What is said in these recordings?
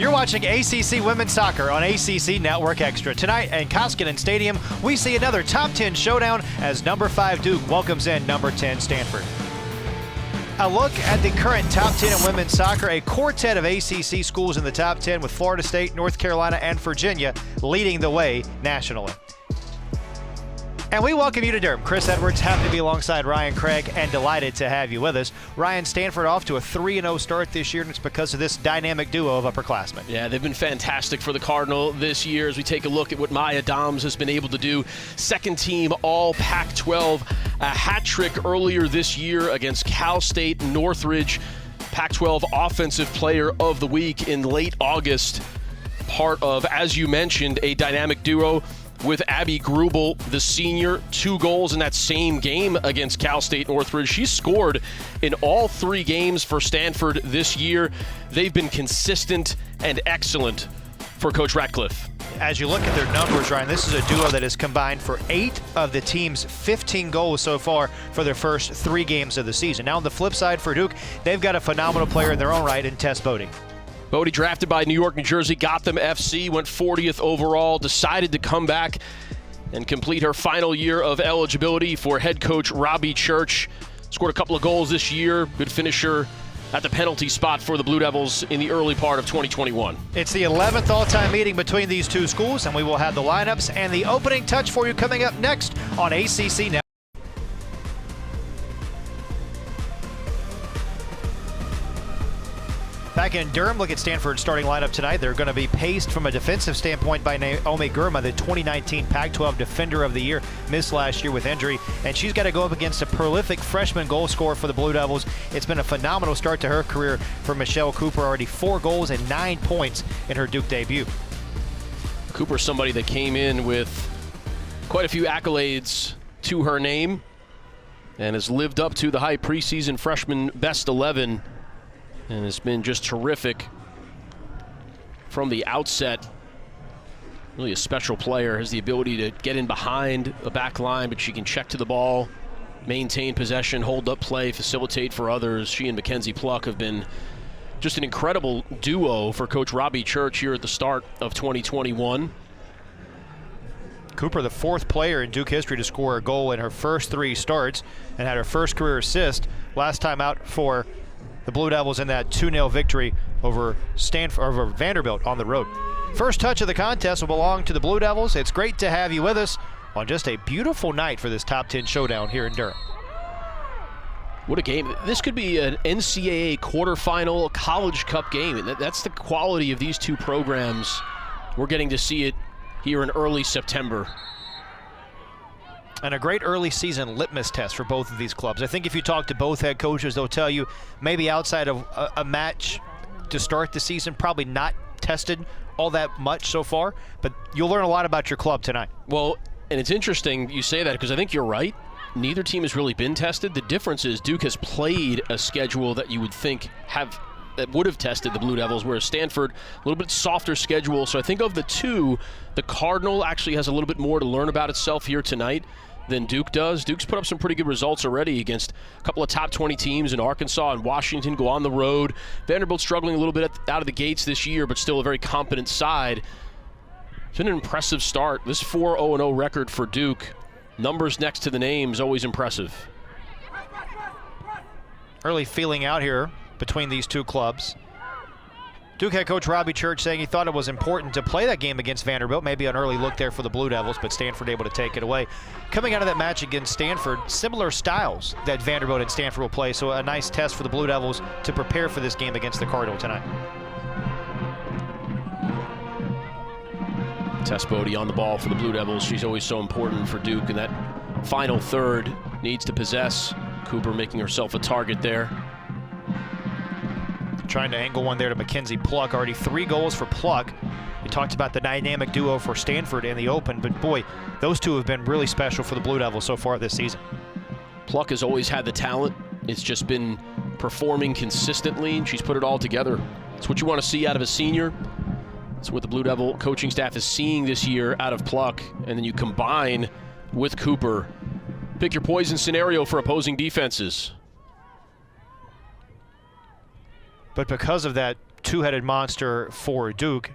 You're watching ACC Women's Soccer on ACC Network Extra. Tonight in Koskinen Stadium, we see another top 10 showdown as number 5 Duke welcomes in number 10 Stanford. A look at the current top 10 in women's soccer, a quartet of ACC schools in the top 10 with Florida State, North Carolina, and Virginia leading the way nationally. And we welcome you to Durham. Chris Edwards, happy to be alongside Ryan Craig and delighted to have you with us. Ryan, Stanford off to a 3-0 start this year, and it's because of this dynamic duo of upperclassmen. Yeah, they've been fantastic for the Cardinal this year as we take a look at what Maya Doms has been able to do. Second team all Pac-12, a hat trick earlier this year against Cal State Northridge. Pac-12 Offensive Player of the Week in late August. Part of, as you mentioned, a dynamic duo with Abby Grubel, the senior, 2 goals in that same game against Cal State Northridge. She scored in all 3 games for Stanford this year. They've been consistent and excellent for Coach Ratcliffe. As you look at their numbers, Ryan, this is a duo that has combined for 8 of the team's 15 goals so far for their first 3 games of the season. Now on the flip side for Duke, they've got a phenomenal player in their own right in Tess Bodie. Bodie, drafted by New York, New Jersey, Gotham FC, went 40th overall, decided to come back and complete her final year of eligibility for head coach Robbie Church. Scored a couple of goals this year, good finisher at the penalty spot for the Blue Devils in the early part of 2021. It's the 11th all-time meeting between these two schools, and we will have the lineups and the opening touch for you coming up next on ACC Network. Back in Durham, look at Stanford's starting lineup tonight. They're going to be paced from a defensive standpoint by Naomi Gurma, the 2019 Pac-12 Defender of the Year, missed last year with injury, and she's got to go up against a prolific freshman goal scorer for the Blue Devils. It's been a phenomenal start to her career for Michelle Cooper, already 4 goals and 9 points in her Duke debut. Cooper's somebody that came in with quite a few accolades to her name and has lived up to the high preseason freshman best 11. And has been just terrific from the outset. Really a special player, has the ability to get in behind a back line, but she can check to the ball, maintain possession, hold up play, facilitate for others. She and Mackenzie Pluck have been just an incredible duo for Coach Robbie Church here at the start of 2021. Cooper, the 4th player in Duke history to score a goal in her first 3 starts and had her first career assist last time out for the Blue Devils in that 2-0 victory over Vanderbilt on the road. First touch of the contest will belong to the Blue Devils. It's great to have you with us on just a beautiful night for this top 10 showdown here in Durham. What a game. This could be an NCAA quarterfinal College Cup game. That's the quality of these two programs. We're getting to see it here in early September. And a great early season litmus test for both of these clubs. I think if you talk to both head coaches, they'll tell you maybe outside of a match to start the season, probably not tested all that much so far, but you'll learn a lot about your club tonight. Well, and it's interesting you say that because I think you're right. Neither team has really been tested. The difference is Duke has played a schedule that you would think that would have tested the Blue Devils, whereas Stanford, a little bit softer schedule. So I think of the two, the Cardinal actually has a little bit more to learn about itself here tonight than Duke does. Duke's put up some pretty good results already against a couple of top 20 teams in Arkansas and Washington, go on the road. Vanderbilt struggling a little bit out of the gates this year, but still a very competent side. It's been an impressive start. This 4-0-0 record for Duke. Numbers next to the names, always impressive. Early feeling out here between these two clubs. Duke head coach Robbie Church saying he thought it was important to play that game against Vanderbilt. Maybe an early look there for the Blue Devils, but Stanford able to take it away. Coming out of that match against Stanford, similar styles that Vanderbilt and Stanford will play, so a nice test for the Blue Devils to prepare for this game against the Cardinal tonight. Tess Bodie on the ball for the Blue Devils. She's always so important for Duke, and that final third needs to possess. Cooper making herself a target there. Trying to angle one there to Mackenzie Pluck. Already 3 goals for Pluck. We talked about the dynamic duo for Stanford in the open, but boy, those two have been really special for the Blue Devils so far this season. Pluck has always had the talent. It's just been performing consistently, and she's put it all together. It's what you want to see out of a senior. It's what the Blue Devil coaching staff is seeing this year out of Pluck, and then you combine with Cooper. Pick your poison scenario for opposing defenses. But because of that two-headed monster for Duke,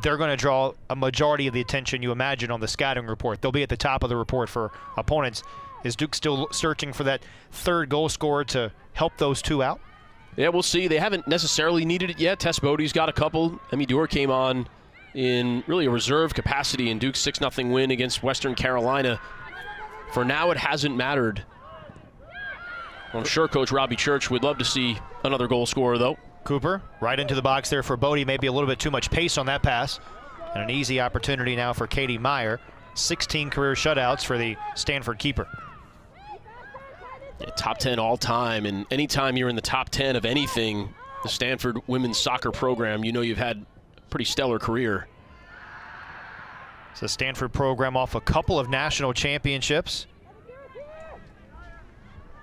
they're going to draw a majority of the attention you imagine on the scouting report. They'll be at the top of the report for opponents. Is Duke still searching for that third goal scorer to help those two out? Yeah, we'll see. They haven't necessarily needed it yet. Tess Bodie's got a couple. Emmy Dewar came on in really a reserve capacity in Duke's 6-0 win against Western Carolina. For now, it hasn't mattered. I'm sure Coach Robbie Church would love to see another goal scorer, though. Cooper right into the box there for Bodie. Maybe a little bit too much pace on that pass. And an easy opportunity now for Katie Meyer. 16 career shutouts for the Stanford keeper. Yeah, top 10 all time, and anytime you're in the top 10 of anything, the Stanford women's soccer program, you know you've had a pretty stellar career. It's the Stanford program off a couple of national championships.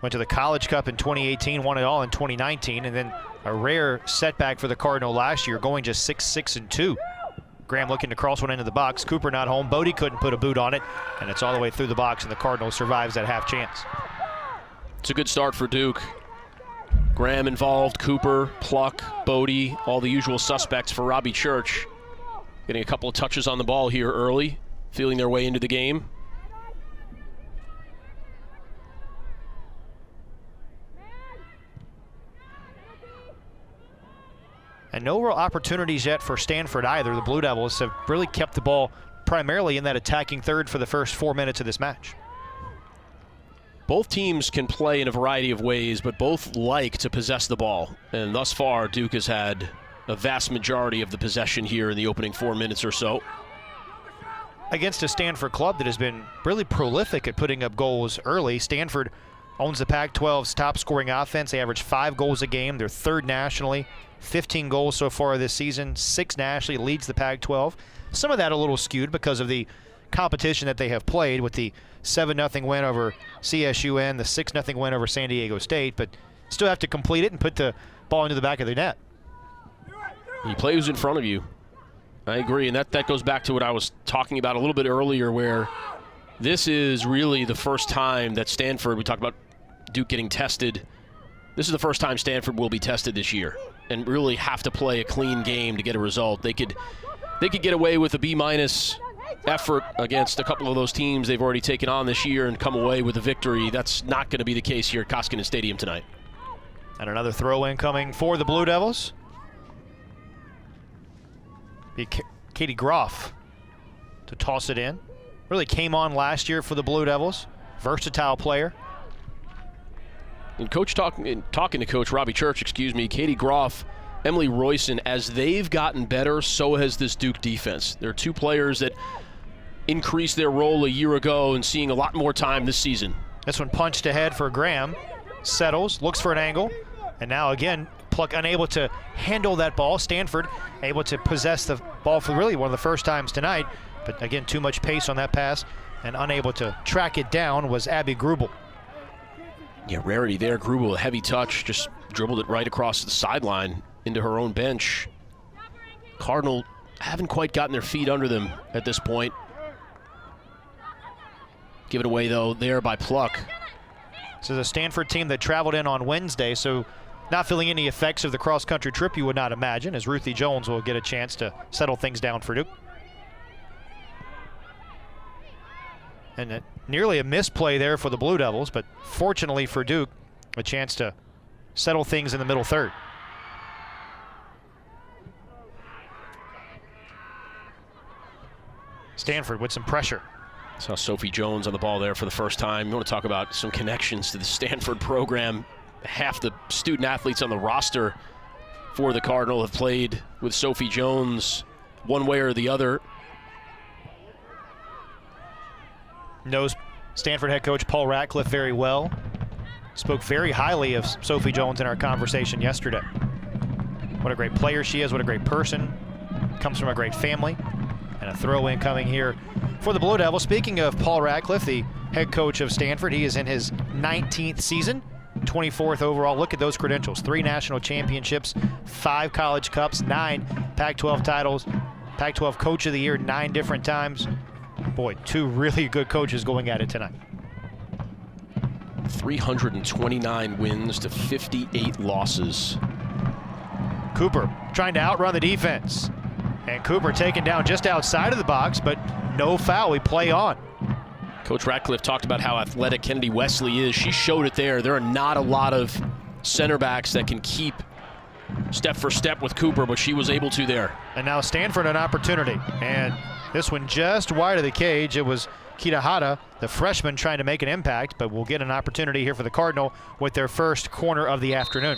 Went to the College Cup in 2018, won it all in 2019, and then a rare setback for the Cardinal last year, going just 6-6-2. Graham looking to cross one into the box. Cooper not home. Bodie couldn't put a boot on it, and it's all the way through the box, and the Cardinal survives that half chance. It's a good start for Duke. Graham involved, Cooper, Pluck, Bodie, all the usual suspects for Robbie Church. Getting a couple of touches on the ball here early, feeling their way into the game. And no real opportunities yet for Stanford either. The Blue Devils have really kept the ball primarily in that attacking third for the first 4 minutes of this match. Both teams can play in a variety of ways, but both like to possess the ball. And thus far, Duke has had a vast majority of the possession here in the opening 4 minutes or so. Against a Stanford club that has been really prolific at putting up goals early, Stanford owns the Pac-12's top scoring offense. They average 5 goals a game. They're third nationally. 15 goals so far this season, 6 nationally, leads the Pac-12. Some of that a little skewed because of the competition that they have played with the 7-0 win over CSUN, the 6-0 win over San Diego State, but still have to complete it and put the ball into the back of the net. You play who's in front of you. I agree, and that goes back to what I was talking about a little bit earlier, where this is really the first time that Stanford, we talked about Duke getting tested, this is the first time Stanford will be tested this year and really have to play a clean game to get a result. They could get away with a B- effort against a couple of those teams they've already taken on this year and come away with a victory. That's not going to be the case here at Koskinen Stadium tonight. And another throw-in coming for the Blue Devils. Be Katie Groff to toss it in. Really came on last year for the Blue Devils. Versatile player. And talking to Coach Robbie Church, Katie Groff, Emily Royson, as they've gotten better, so has this Duke defense. There are two players that increased their role a year ago and seeing a lot more time this season. This one punched ahead for Graham. Settles, looks for an angle, and now again, Pluck unable to handle that ball. Stanford able to possess the ball for really one of the first times tonight, but again, too much pace on that pass and unable to track it down was Abby Grubel. Yeah, rarity there. Grubel, a heavy touch, just dribbled it right across the sideline into her own bench. Cardinal haven't quite gotten their feet under them at this point. Given away, though, there by Pluck. This is a Stanford team that traveled in on Wednesday, so not feeling any effects of the cross-country trip, you would not imagine, as Ruthie Jones will get a chance to settle things down for Duke. And nearly a misplay there for the Blue Devils, but fortunately for Duke, a chance to settle things in the middle third. Stanford with some pressure. Saw Sophie Jones on the ball there for the first time. You want to talk about some connections to the Stanford program. Half the student athletes on the roster for the Cardinal have played with Sophie Jones one way or the other. Knows Stanford head coach Paul Ratcliffe very well. Spoke very highly of Sophie Jones in our conversation yesterday. What a great player she is, what a great person. Comes from a great family. And a throw-in coming here for the Blue Devils. Speaking of Paul Ratcliffe, the head coach of Stanford, he is in his 19th season, 24th overall. Look at those credentials. 3 national championships, 5 college cups, 9 Pac-12 titles, Pac-12 coach of the year 9 different times. Boy, 2 really good coaches going at it tonight. 329 wins to 58 losses. Cooper trying to outrun the defense. And Cooper taken down just outside of the box, but no foul. We play on. Coach Ratcliffe talked about how athletic Kennedy Wesley is. She showed it there. There are not a lot of center backs that can keep step for step with Cooper, but she was able to there. And now Stanford an opportunity. And this one just wide of the cage. It was Kitahara, the freshman, trying to make an impact, but we'll get an opportunity here for the Cardinal with their first corner of the afternoon.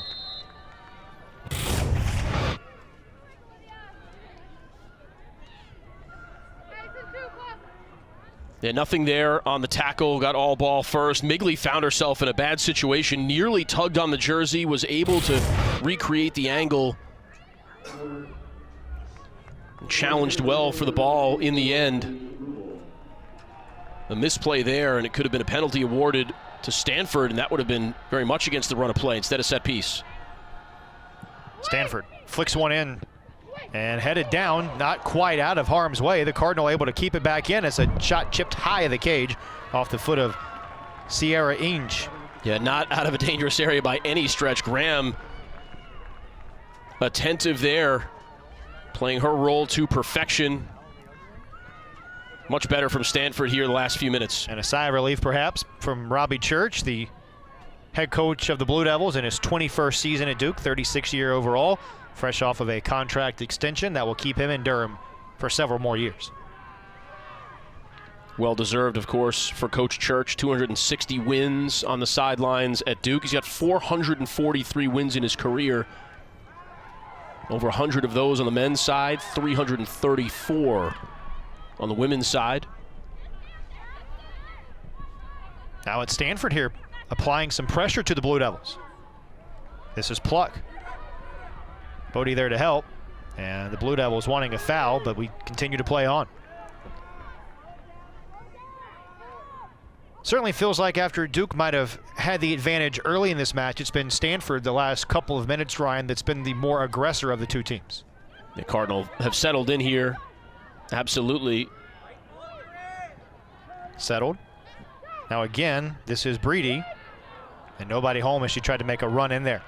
Yeah, nothing there on the tackle, got all ball first. Migley found herself in a bad situation, nearly tugged on the jersey, was able to recreate the angle. Challenged well for the ball in the end. A misplay there, and it could have been a penalty awarded to Stanford, and that would have been very much against the run of play instead of set piece. Stanford flicks one in and headed down, not quite out of harm's way. The Cardinal able to keep it back in as a shot chipped high of the cage off the foot of Sierra Inge. Yeah, not out of a dangerous area by any stretch. Graham attentive there, playing her role to perfection. Much better from Stanford here the last few minutes. And a sigh of relief perhaps from Robbie Church, the head coach of the Blue Devils in his 21st season at Duke, 36-year overall, fresh off of a contract extension that will keep him in Durham for several more years. Well deserved, of course, for Coach Church. 260 wins on the sidelines at Duke. He's got 443 wins in his career. Over 100 of those on the men's side, 334 on the women's side. Now it's Stanford here, applying some pressure to the Blue Devils. This is Pluck. Bodie there to help, and the Blue Devils wanting a foul, but we continue to play on. Certainly feels like after Duke might have had the advantage early in this match, it's been Stanford the last couple of minutes, Ryan, that's been the more aggressor of the two teams. The Cardinal have settled in here. Absolutely. Settled. Now again, this is Breedy, and nobody home as she tried to make a run in there.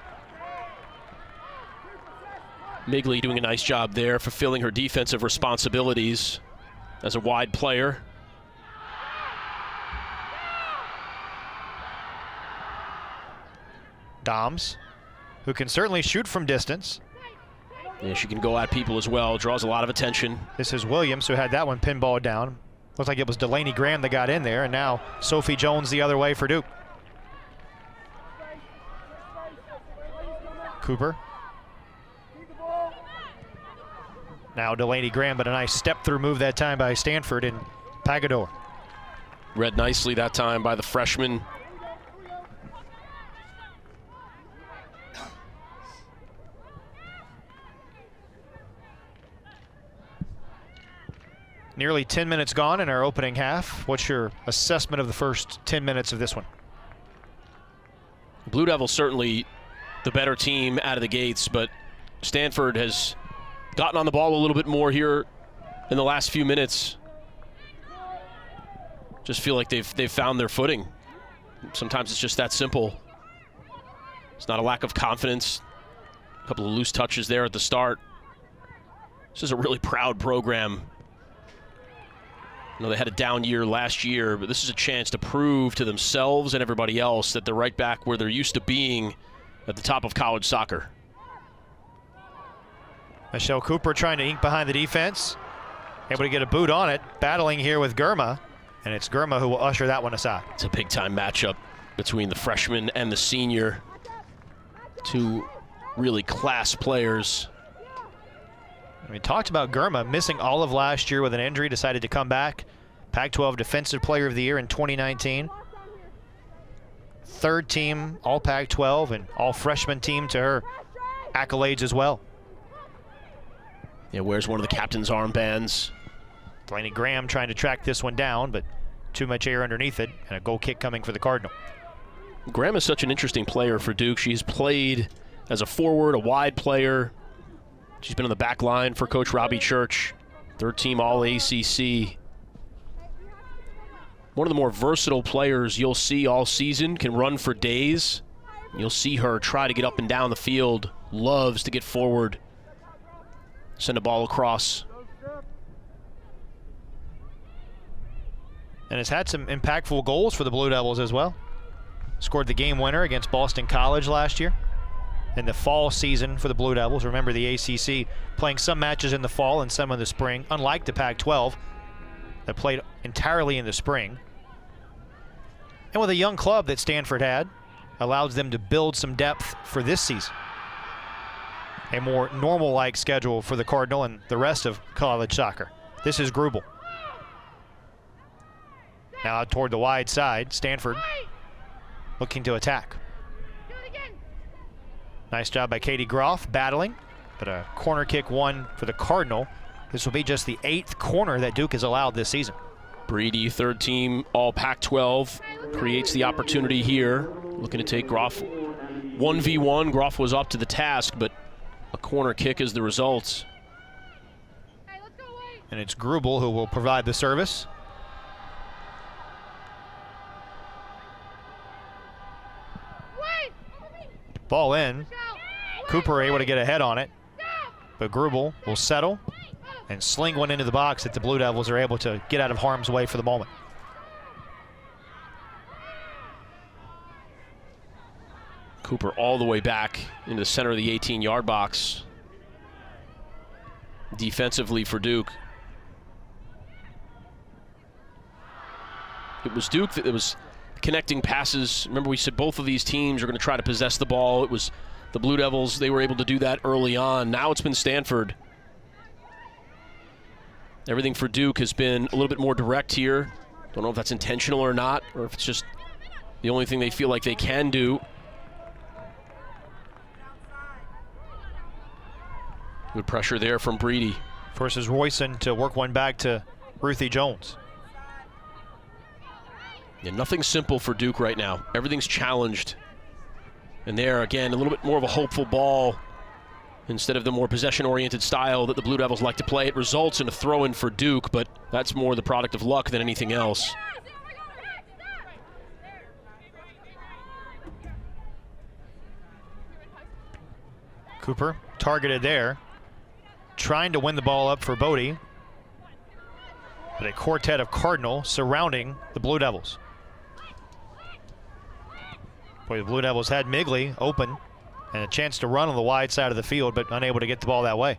Migley doing a nice job there, fulfilling her defensive responsibilities as a wide player. Doms, who can certainly shoot from distance. Yeah, she can go at people as well, draws a lot of attention. This is Williams, who had that one pinballed down. Looks like it was Delaney Graham that got in there, and now Sophie Jones the other way for Duke. Cooper. Now Delaney Graham, but a nice step-through move that time by Stanford and Pagador. Read nicely that time by the freshman. Nearly 10 minutes gone in our opening half. What's your assessment of the first 10 minutes of this one? Blue Devils certainly the better team out of the gates, but Stanford has gotten on the ball a little bit more here in the last few minutes. Just feel like they've found their footing. Sometimes it's just that simple. It's not a lack of confidence. A couple of loose touches there at the start. This is a really proud program. I know they had a down year last year, but this is a chance to prove to themselves and everybody else that they're right back where they're used to being at the top of college soccer. Michelle Cooper trying to ink behind the defense. Able to get a boot on it. Battling here with Gurma. And it's Gurma who will usher that one aside. It's a big-time matchup between the freshman and the senior. Two really class players. We talked about Gurma missing all of last year with an injury, decided to come back. Pac-12 Defensive Player of the Year in 2019. Third team All Pac-12 and all freshman team to her accolades as well. Yeah, wears one of the captain's armbands. Delaney Graham trying to track this one down, but too much air underneath it, and a goal kick coming for the Cardinal. Graham is such an interesting player for Duke. She's played as a forward, a wide player. She's been on the back line for Coach Robbie Church, third team All-ACC. One of the more versatile players you'll see all season, can run for days. You'll see her try to get up and down the field loves to get forward, send a ball across. And has had some impactful goals for the Blue Devils as well. Scored the game winner against Boston College last year in the fall season for the Blue Devils. Remember, the ACC playing some matches in the fall and some in the spring, unlike the Pac-12 that played entirely in the spring. And with a young club that Stanford had, allows them to build some depth for this season. A more normal-like schedule for the Cardinal and the rest of college soccer. This is Grubel. Now out toward the wide side, Stanford looking to attack. Nice job by Katie Groff battling, but a corner kick won for the Cardinal. This will be just the 8th corner that Duke has allowed this season. Breedy, third team all Pac-12, creates the opportunity here. Looking to take Groff 1v1. Groff was up to the task, but a corner kick is the result. And it's Grubel who will provide the service. Ball in. Cooper able to get ahead on it, but Grubel will settle and sling one into the box that the Blue Devils are able to get out of harm's way for the moment. Cooper all the way back into the center of the 18-yard box. Defensively for Duke. It was Duke that was connecting passes. Remember, we said both of these teams are going to try to possess the ball. It was the Blue Devils. They were able to do that early on. Now it's been Stanford. Everything for Duke has been a little bit more direct here. Don't know if that's intentional or not, or if it's just the only thing they feel like they can do. Good pressure there from Breedy. Forces Royson to work one back to Ruthie Jones. Yeah, nothing simple for Duke right now. Everything's challenged. And there, again, a little bit more of a hopeful ball instead of the more possession-oriented style that the Blue Devils like to play. It results in a throw-in for Duke, but that's more the product of luck than anything else. Cooper targeted there, trying to win the ball up for Bodie. But a quartet of Cardinal surrounding the Blue Devils. Boy, the Blue Devils had Migley open and a chance to run on the wide side of the field, but unable to get the ball that way.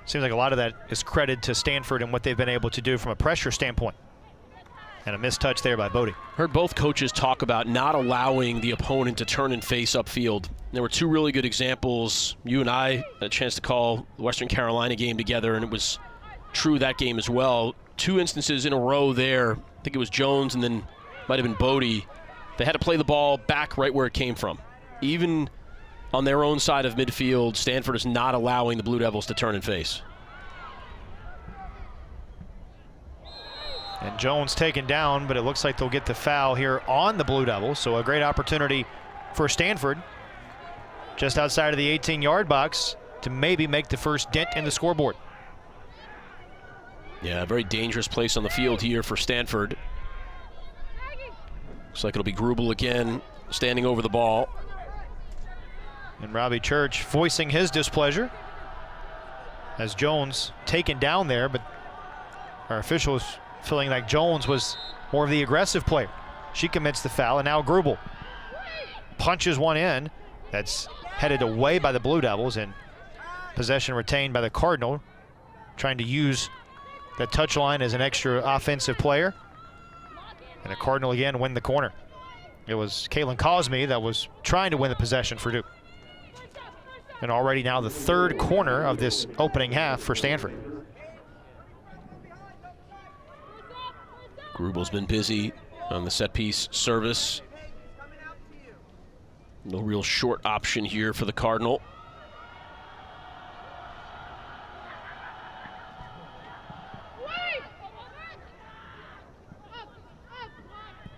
Seems like a lot of that is credit to Stanford and what they've been able to do from a pressure standpoint. And a missed touch there by Bodie. Heard both coaches talk about not allowing the opponent to turn and face upfield. There were two really good examples. You and I had a chance to call the Western Carolina game together, and it was true that game as well. Two instances in a row there. I think it was Jones and then might have been Bodie. They had to play the ball back right where it came from. Even on their own side of midfield, Stanford is not allowing the Blue Devils to turn and face. And Jones taken down, but it looks like they'll get the foul here on the Blue Devils. So a great opportunity for Stanford just outside of the 18-yard box to maybe make the first dent in the scoreboard. Yeah, a very dangerous place on the field here for Stanford. Looks like it'll be Grubel again, standing over the ball. And Robbie Church voicing his displeasure as Jones taken down there, but our officials feeling like Jones was more of the aggressive player. She commits the foul, and now Grubel punches one in that's headed away by the Blue Devils, and possession retained by the Cardinal, trying to use the touchline as an extra offensive player. And the Cardinal again win the corner. It was Caitlin Cosme that was trying to win the possession for Duke. And already now the third corner of this opening half for Stanford. Grubel's been busy on the set piece service. No real short option here for the Cardinal.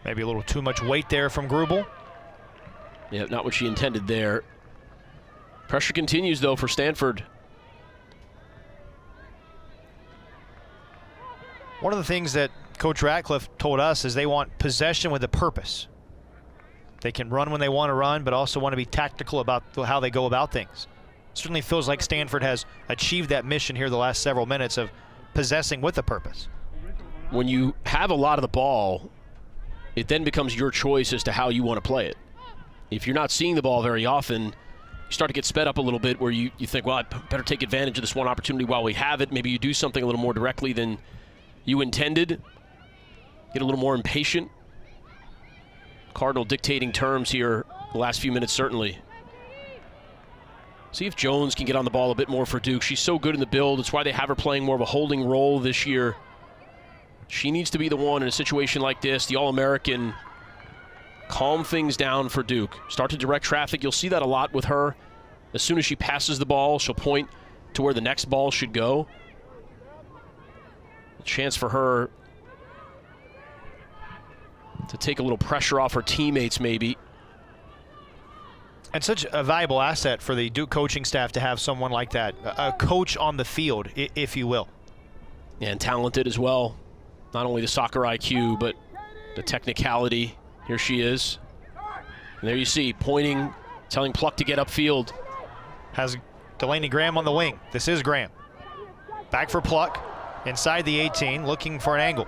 Maybe a little too much weight there from Grubel. Yeah, not what she intended there. Pressure continues, though, for Stanford. One of the things that Coach Ratcliffe told us is they want possession with a purpose. They can run when they want to run, but also want to be tactical about how they go about things. Certainly feels like Stanford has achieved that mission here the last several minutes of possessing with a purpose. When you have a lot of the ball, it then becomes your choice as to how you want to play it. If you're not seeing the ball very often, you start to get sped up a little bit where you think, well, I better take advantage of this one opportunity while we have it. Maybe you do something a little more directly than you intended. Get a little more impatient. Cardinal dictating terms here the last few minutes, certainly. See if Jones can get on the ball a bit more for Duke. She's so good in the build. It's why they have her playing more of a holding role this year. She needs to be the one in a situation like this, the All-American, calm things down for Duke. Start to direct traffic. You'll see that a lot with her. As soon as she passes the ball, she'll point to where the next ball should go. A chance for her to take a little pressure off her teammates, maybe. And such a valuable asset for the Duke coaching staff to have someone like that, a coach on the field, if you will. And talented as well. Not only the soccer IQ, but the technicality. Here she is. And there you see, pointing, telling Pluck to get upfield. Has Delaney Graham on the wing. This is Graham. Back for Pluck, inside the 18, looking for an angle.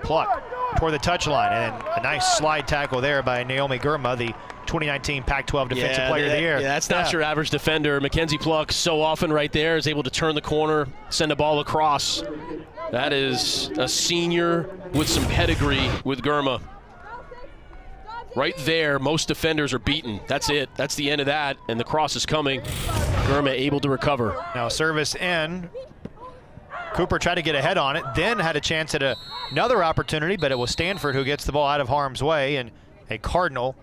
Pluck toward the touchline, and a nice slide tackle there by Naomi Girma, the 2019 Pac-12 Defensive Player of the Year. Yeah, that's not your average defender. Mackenzie Pluck, so often right there, is able to turn the corner, send a ball across. That is a senior with some pedigree with Girma. Right there, most defenders are beaten. That's it. That's the end of that, and the cross is coming. Girma able to recover. Now service in. Cooper tried to get ahead on it, then had a chance at another opportunity, but it was Stanford who gets the ball out of harm's way, and a Cardinal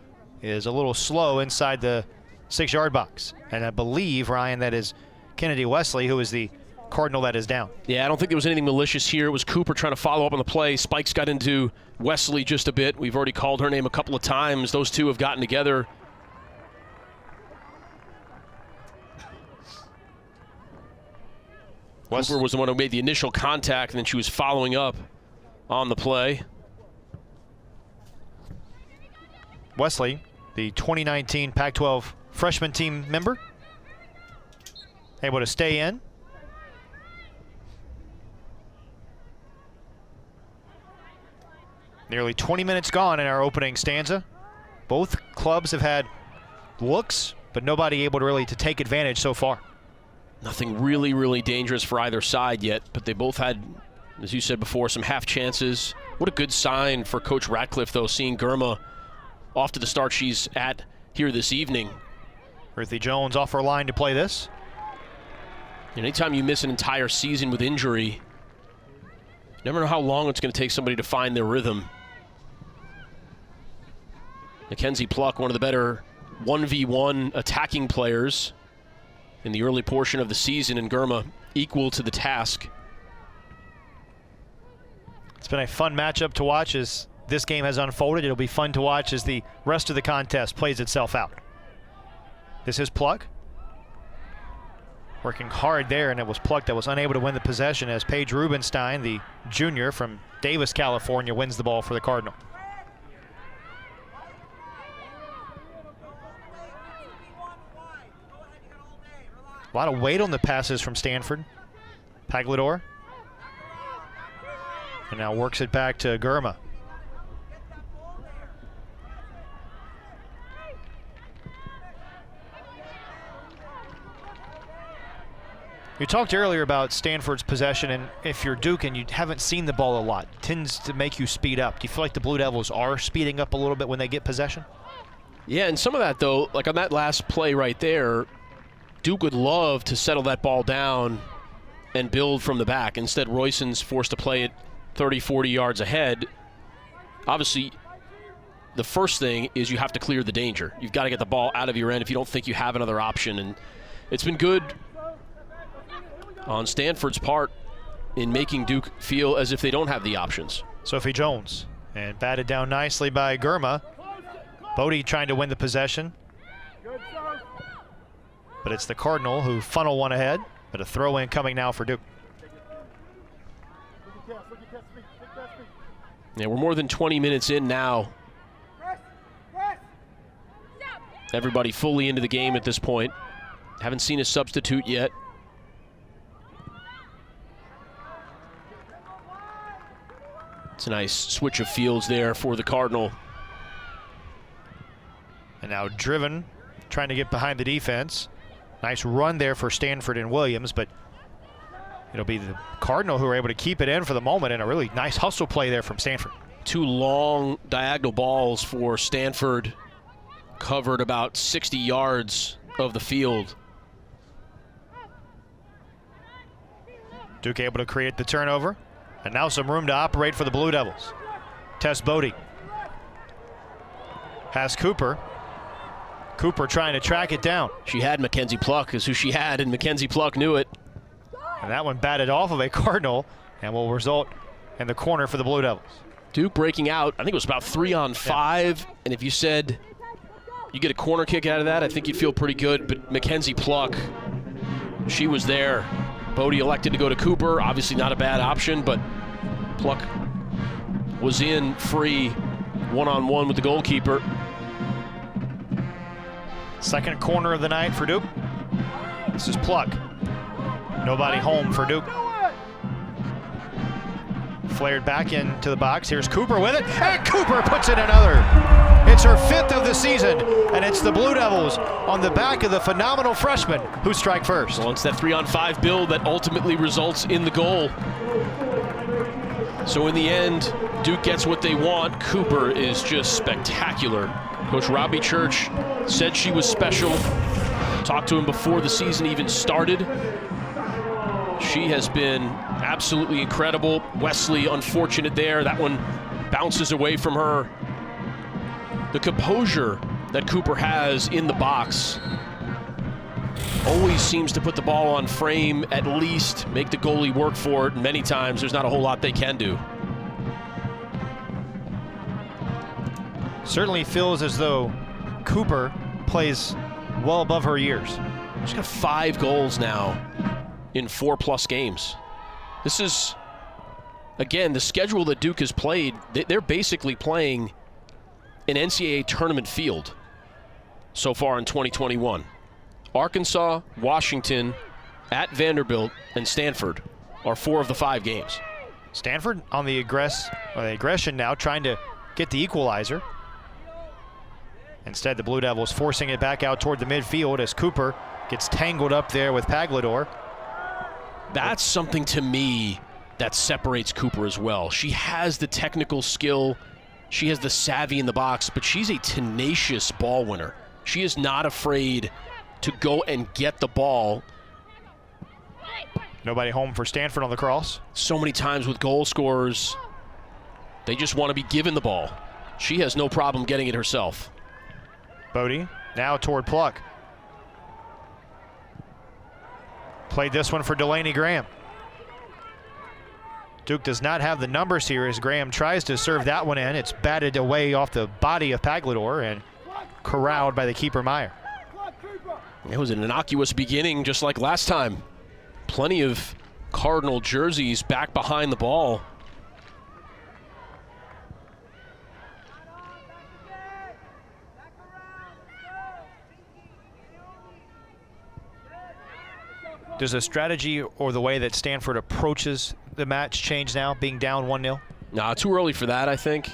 is a little slow inside the 6-yard box. And I believe, Ryan, that is Kennedy Wesley, who is the Cardinal that is down. Yeah, I don't think there was anything malicious here. It was Cooper trying to follow up on the play. Spikes got into Wesley just a bit. We've already called her name a couple of times. Those two have gotten together. Cooper was the one who made the initial contact, and then she was following up on the play. Wesley, the 2019 Pac-12 freshman team member, able to stay in. Nearly 20 minutes gone in our opening stanza. Both clubs have had looks, but nobody able to really to take advantage so far. Nothing really, really dangerous for either side yet, but they both had, as you said before, some half chances. What a good sign for Coach Ratcliffe, though, seeing Girma off to the start she's at here this evening. Ruthie Jones off her line to play this. And anytime you miss an entire season with injury, you never know how long it's going to take somebody to find their rhythm. Mackenzie Pluck, one of the better 1v1 attacking players in the early portion of the season, and Girma equal to the task. It's been a fun matchup to watch as this game has unfolded. It'll be fun to watch as the rest of the contest plays itself out. This is Pluck. Working hard there, and it was Pluck that was unable to win the possession as Paige Rubenstein, the junior from Davis, California, wins the ball for the Cardinal. A lot of weight on the passes from Stanford. Paglador. And now works it back to Girma. You talked earlier about Stanford's possession, and if you're Duke and you haven't seen the ball a lot, it tends to make you speed up. Do you feel like the Blue Devils are speeding up a little bit when they get possession? Yeah, and some of that, though, like on that last play right there, Duke would love to settle that ball down and build from the back. Instead, Royson's forced to play it 30, 40 yards ahead. Obviously, the first thing is you have to clear the danger. You've got to get the ball out of your end if you don't think you have another option. And it's been good on Stanford's part in making Duke feel as if they don't have the options. Sophie Jones, and batted down nicely by Girma. Bodie trying to win the possession. But it's the Cardinal who funnel one ahead, but a throw in coming now for Duke. Yeah, we're more than 20 minutes in now Everybody fully into the game at this point. Haven't seen a substitute yet. It's a nice switch of fields there for the Cardinal. And now Driven trying to get behind the defense. Nice run there for Stanford and Williams, but it'll be the Cardinal who are able to keep it in for the moment, and a really nice hustle play there from Stanford. 2 long diagonal balls for Stanford, covered about 60 yards of the field. Duke able to create the turnover, and now some room to operate for the Blue Devils. Tess Bodie has Cooper. Cooper trying to track it down. She had Mackenzie Pluck, is who she had, and Mackenzie Pluck knew it. And that one batted off of a Cardinal and will result in the corner for the Blue Devils. Duke breaking out, I think it was about 3 on 5, and if you said you get a corner kick out of that, I think you'd feel pretty good, but Mackenzie Pluck, she was there. Bodie elected to go to Cooper, obviously not a bad option, but Pluck was in free one-on-one with the goalkeeper. Second corner of the night for Duke. This is Pluck. Nobody home for Duke. Flared back into the box. Here's Cooper with it, and Cooper puts in another. It's her 5th of the season, and it's the Blue Devils on the back of the phenomenal freshman who strike first. Well, it's that 3 on 5 build that ultimately results in the goal. So in the end, Duke gets what they want. Cooper is just spectacular. Coach Robbie Church said she was special. Talked to him before the season even started. She has been absolutely incredible. Wesley, unfortunate there. That one bounces away from her. The composure that Cooper has in the box always seems to put the ball on frame, at least make the goalie work for it. Many times there's not a whole lot they can do. Certainly feels as though Cooper plays well above her years. She's got 5 goals now in 4+ games. This is, again, the schedule that Duke has played. They're basically playing an NCAA tournament field so far in 2021. Arkansas, Washington, at Vanderbilt, and Stanford are 4 of the 5 games. Stanford on the aggression now, trying to get the equalizer. Instead, the Blue Devils forcing it back out toward the midfield as Cooper gets tangled up there with Pagliador. That's something to me that separates Cooper as well. She has the technical skill, she has the savvy in the box, but she's a tenacious ball winner. She is not afraid to go and get the ball. Nobody home for Stanford on the cross. So many times with goal scorers, they just want to be given the ball. She has no problem getting it herself. Bodie now toward Pluck. Played this one for Delaney Graham. Duke does not have the numbers here as Graham tries to serve that one in. It's batted away off the body of Pagliador and corralled by the keeper Meyer. It was an innocuous beginning just like last time. Plenty of Cardinal jerseys back behind the ball. Does the strategy or the way that Stanford approaches the match change now, being down 1-0? Nah, too early for that, I think.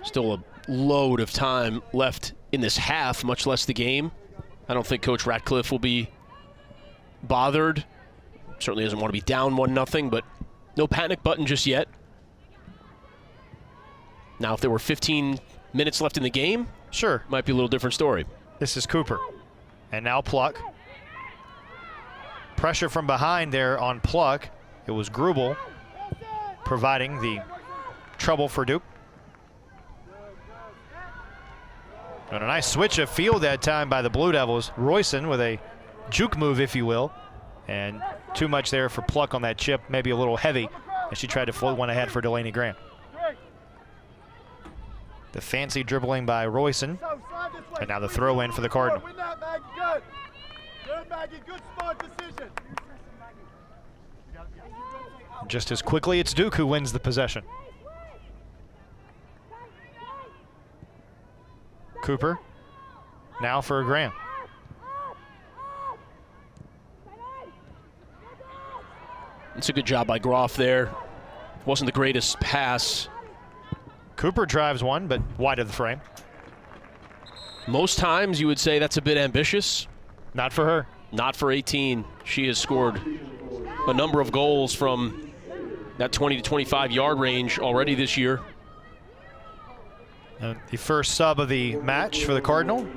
Still a load of time left in this half, much less the game. I don't think Coach Ratcliffe will be bothered. Certainly doesn't want to be down 1-0, but no panic button just yet. Now, if there were 15 minutes left in the game, sure, might be a little different story. This is Cooper. And now Pluck. Pressure from behind there on Pluck. It was Grubel providing the trouble for Duke. And a nice switch of field that time by the Blue Devils. Royson with a juke move, if you will. And too much there for Pluck on that chip, maybe a little heavy, as she tried to float one ahead for Delaney Graham. The fancy dribbling by Royson. And now the throw in for the Cardinal. Just as quickly, it's Duke who wins the possession. Cooper Now for Graham. It's a good job by Groff there. Wasn't the greatest pass. Cooper drives one, but wide of the frame. Most times you would say that's a bit ambitious. Not for her. Not for 18. She has scored a number of goals from that 20 to 25 yard range already this year. And the first sub of the match for the Cardinal,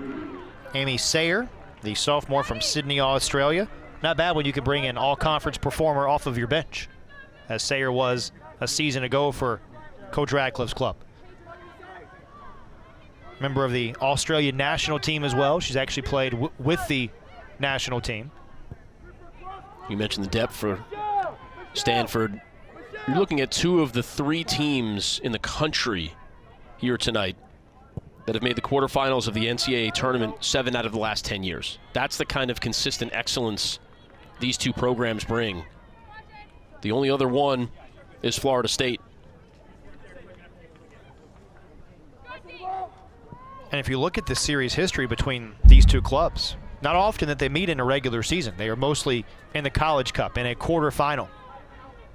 Amy Sayer, the sophomore from Sydney, Australia. Not bad when you can bring an all-conference performer off of your bench, as Sayer was a season ago for Coach Radcliffe's club. Member of the Australian national team as well. She's actually played with the national team. You mentioned the depth for Stanford. You're looking at 2 of the 3 teams in the country here tonight that have made the quarterfinals of the NCAA tournament 7 out of the last 10 years. That's the kind of consistent excellence these 2 programs bring. The only other one is Florida State. And if you look at the series history between these 2 clubs, not often that they meet in a regular season. They are mostly in the College Cup, in a quarterfinal.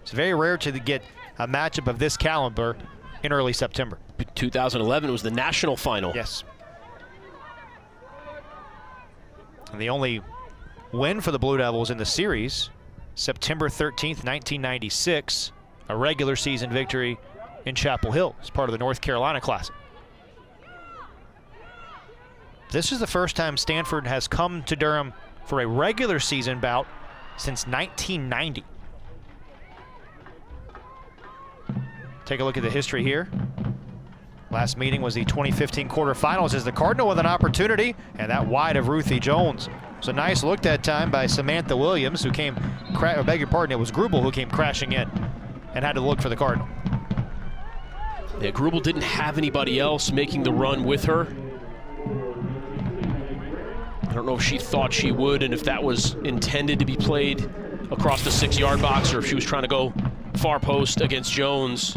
It's very rare to get a matchup of this caliber in early September. 2011 was the national final. Yes. And the only win for the Blue Devils in the series, September 13th, 1996, a regular season victory in Chapel Hill as part of the North Carolina Classic. This is the first time Stanford has come to Durham for a regular season bout since 1990. Take a look at the history here. Last meeting was the 2015 quarterfinals as the Cardinal with an opportunity, and that wide of Ruthie Jones. It was a nice look that time by Samantha Williams, who came, I beg your pardon, it was Grubel who came crashing in and had to look for the Cardinal. Yeah, Grubel didn't have anybody else making the run with her. I don't know if she thought she would and if that was intended to be played across the 6-yard box or if she was trying to go far post against Jones.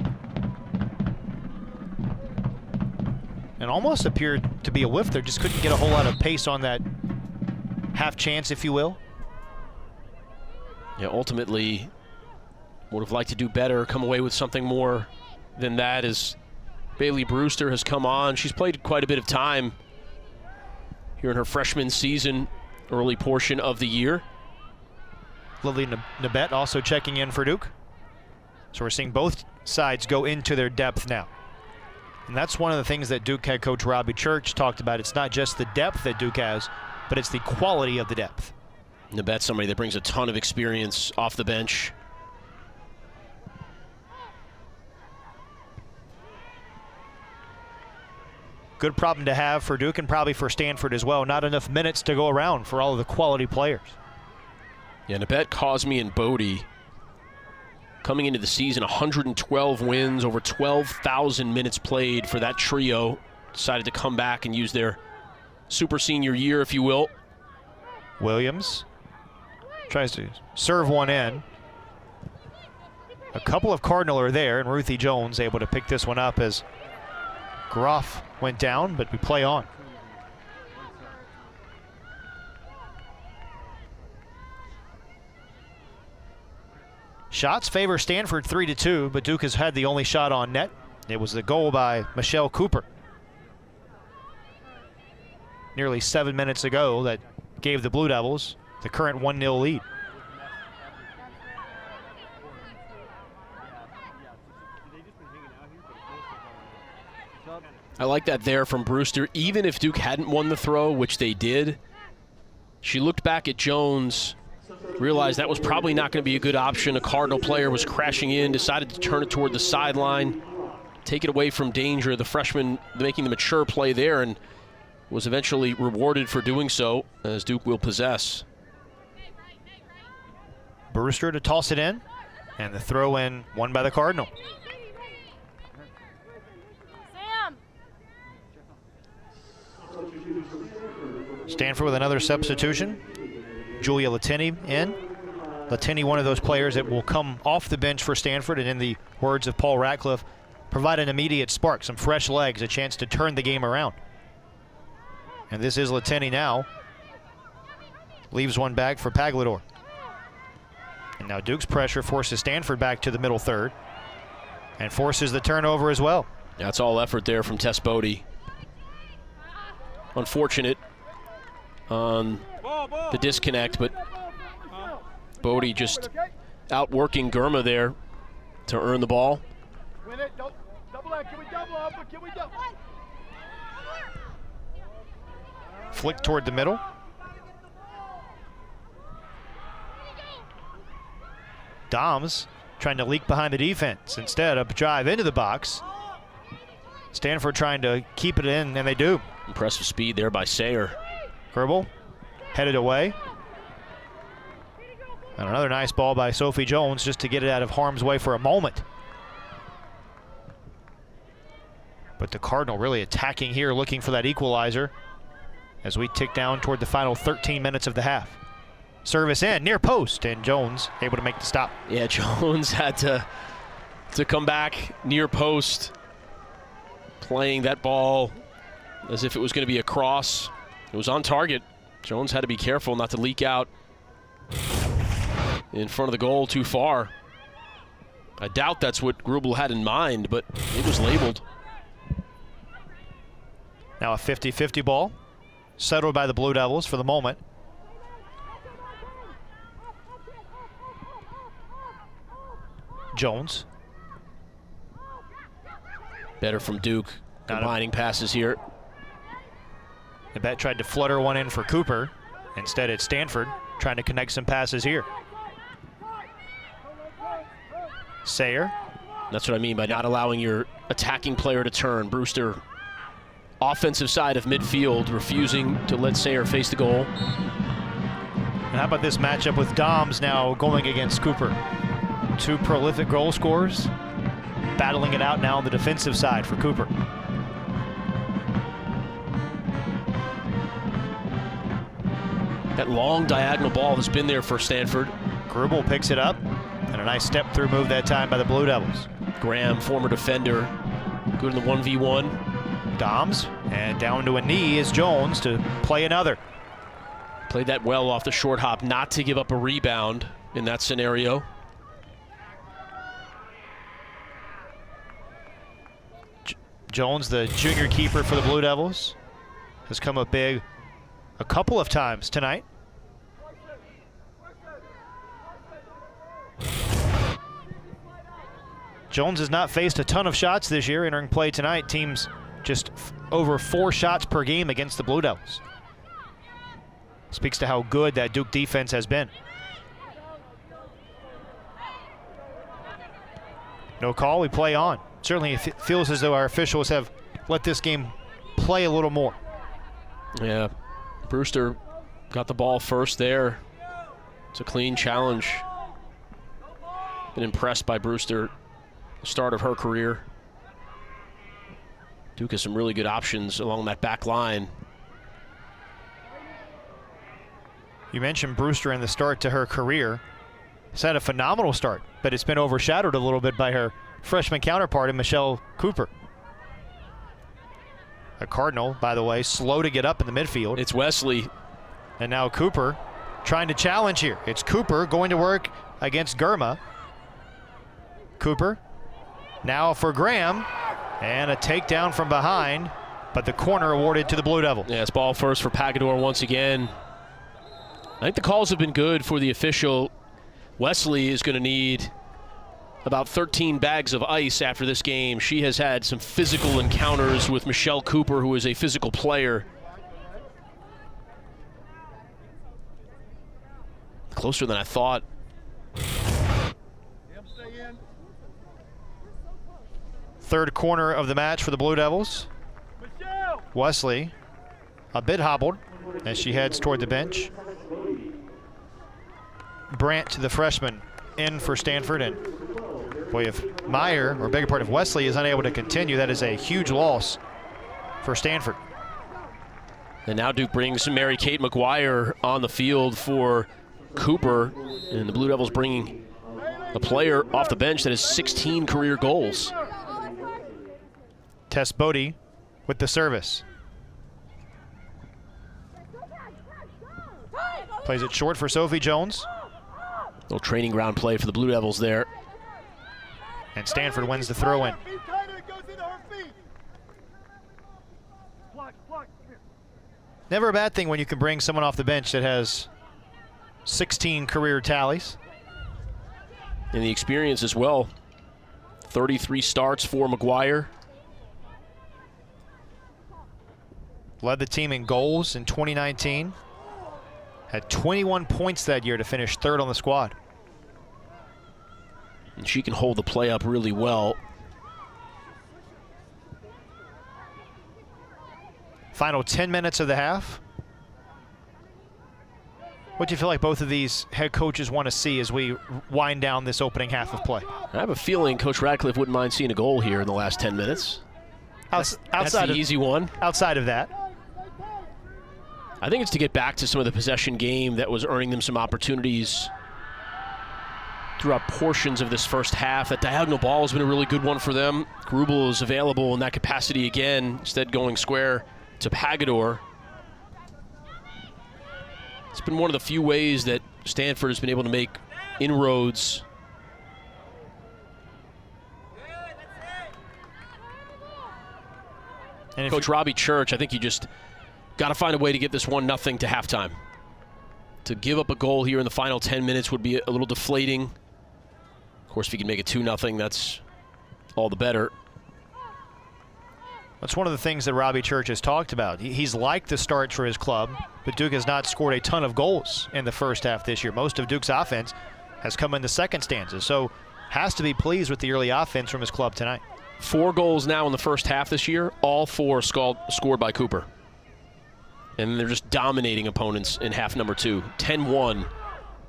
And almost appeared to be a whiff there, just couldn't get a whole lot of pace on that half chance, if you will. Yeah, ultimately would have liked to do better, come away with something more than that as Bailey Brewster has come on. She's played quite a bit of time here in her freshman season, early portion of the year. Lily Nabet also checking in for Duke. So we're seeing both sides go into their depth now. And that's one of the things that Duke head coach Robbie Church talked about. It's not just the depth that Duke has, but it's the quality of the depth. Nabet's somebody that brings a ton of experience off the bench. Good problem to have for Duke and probably for Stanford as well. Not enough minutes to go around for all of the quality players. Yeah, Nabet, Cosme, and Bodie coming into the season, 112 wins, over 12,000 minutes played for that trio. Decided to come back and use their super senior year, if you will. Williams tries to serve one in. A couple of Cardinal are there, and Ruthie Jones able to pick this one up as Groff went down, but we play on. Shots favor Stanford 3-2, but Duke has had the only shot on net. It was the goal by Michelle Cooper nearly 7 minutes ago that gave the Blue Devils the current 1-0 lead. I like that there from Brewster. Even if Duke hadn't won the throw, which they did, she looked back at Jones, realized that was probably not going to be a good option. A Cardinal player was crashing in, decided to turn it toward the sideline, take it away from danger. The freshman making the mature play there and was eventually rewarded for doing so, as Duke will possess. Brewster to toss it in, and the throw in won by the Cardinal. Stanford with another substitution. Julia Latini in. Latini, one of those players that will come off the bench for Stanford, and in the words of Paul Ratcliffe, provide an immediate spark, some fresh legs, a chance to turn the game around. And this is Latini now. Leaves one back for Paglador. And now Duke's pressure forces Stanford back to the middle third and forces the turnover as well. That's all effort there from Tess Bodie. Unfortunate on the disconnect, but Bodie just outworking Gurma there to earn the ball. Win it. Double that. Can we double up? Can we double? Flick toward the middle. Doms trying to leak behind the defense. Instead, a drive into the box. Stanford trying to keep it in, and they do. Impressive speed there by Sayer. Kerbal headed away. And another nice ball by Sophie Jones just to get it out of harm's way for a moment. But the Cardinal really attacking here, looking for that equalizer as we tick down toward the final 13 minutes of the half. Service in, near post, and Jones able to make the stop. Yeah, Jones had to come back near post, playing that ball as if it was going to be a cross. It was on target. Jones had to be careful not to leak out in front of the goal too far. I doubt that's what Grubel had in mind, but it was labeled. Now a 50-50 ball, settled by the Blue Devils for the moment. Jones. Better from Duke, combining passes here. The bet tried to flutter one in for Cooper. Instead, it's Stanford trying to connect some passes here. Sayer. That's what I mean by not allowing your attacking player to turn. Brewster, offensive side of midfield, refusing to let Sayer face the goal. And how about this matchup with Doms now going against Cooper? Two prolific goal scorers, battling it out now on the defensive side for Cooper. That long diagonal ball has been there for Stanford. Grubel picks it up, and a nice step-through move that time by the Blue Devils. Graham, former defender, good in the 1v1. Doms, and down to a knee is Jones to play another. Played that well off the short hop, not to give up a rebound in that scenario. Jones, the junior keeper for the Blue Devils, has come up big a couple of times tonight. Jones has not faced a ton of shots this year entering play tonight. Teams just over 4 shots per game against the Blue Devils. Speaks to how good that Duke defense has been. No call, we play on. Certainly it feels as though our officials have let this game play a little more. Yeah, Brewster got the ball first there. It's a clean challenge. Been impressed by Brewster, the start of her career. Duke has some really good options along that back line. You mentioned Brewster in the start to her career. She's had a phenomenal start, but it's been overshadowed a little bit by her freshman counterpart in Michelle Cooper. A Cardinal, by the way, slow to get up in the midfield. It's Wesley. And now Cooper trying to challenge here. It's Cooper going to work against Gurma. Cooper now for Graham, and a takedown from behind, but the corner awarded to the Blue Devils. Yeah, it's ball first for Paglador once again. I think the calls have been good for the official. Wesley is going to need about 13 bags of ice after this game. She has had some physical encounters with Michelle Cooper, who is a physical player. Closer than I thought. Third corner of the match for the Blue Devils. Wesley a bit hobbled as she heads toward the bench. Brandt, the freshman, in for Stanford, and boy, if Meyer, or beg your pardon, if Wesley is unable to continue, that is a huge loss for Stanford. And now Duke brings Mary Kate McGuire on the field for Cooper, and the Blue Devils bringing a player off the bench that has 16 career goals. Tess Bodie with the service. Plays it short for Sophie Jones. Little training ground play for the Blue Devils there. And Stanford wins the throw in. Feet tighter, it goes into her feet. Block. Never a bad thing when you can bring someone off the bench that has 16 career tallies. And the experience as well. 33 starts for McGuire. Led the team in goals in 2019. Had 21 points that year to finish third on the squad. And she can hold the play up really well. Final 10 minutes of the half. What do you feel like both of these head coaches want to see as we wind down this opening half of play? I have a feeling Coach Radcliffe wouldn't mind seeing a goal here in the last 10 minutes. That's the easy one. Outside of that, I think it's to get back to some of the possession game that was earning them some opportunities throughout portions of this first half. That diagonal ball has been a really good one for them. Grubel is available in that capacity again, instead going square to Pagador. It's been one of the few ways that Stanford has been able to make inroads. and Coach Robbie Church, I think you just got to find a way to get this 1-0 to halftime. To give up a goal here in the final 10 minutes would be a little deflating. Of course, if you can make it 2-0, that's all the better. That's one of the things that Robbie Church has talked about. He's liked the starts for his club, but Duke has not scored a ton of goals in the first half this year. Most of Duke's offense has come in the second stanza, so has to be pleased with the early offense from his club tonight. 4 goals now in the first half this year, all 4 scored by Cooper. And they're just dominating opponents in half number 2. 10-1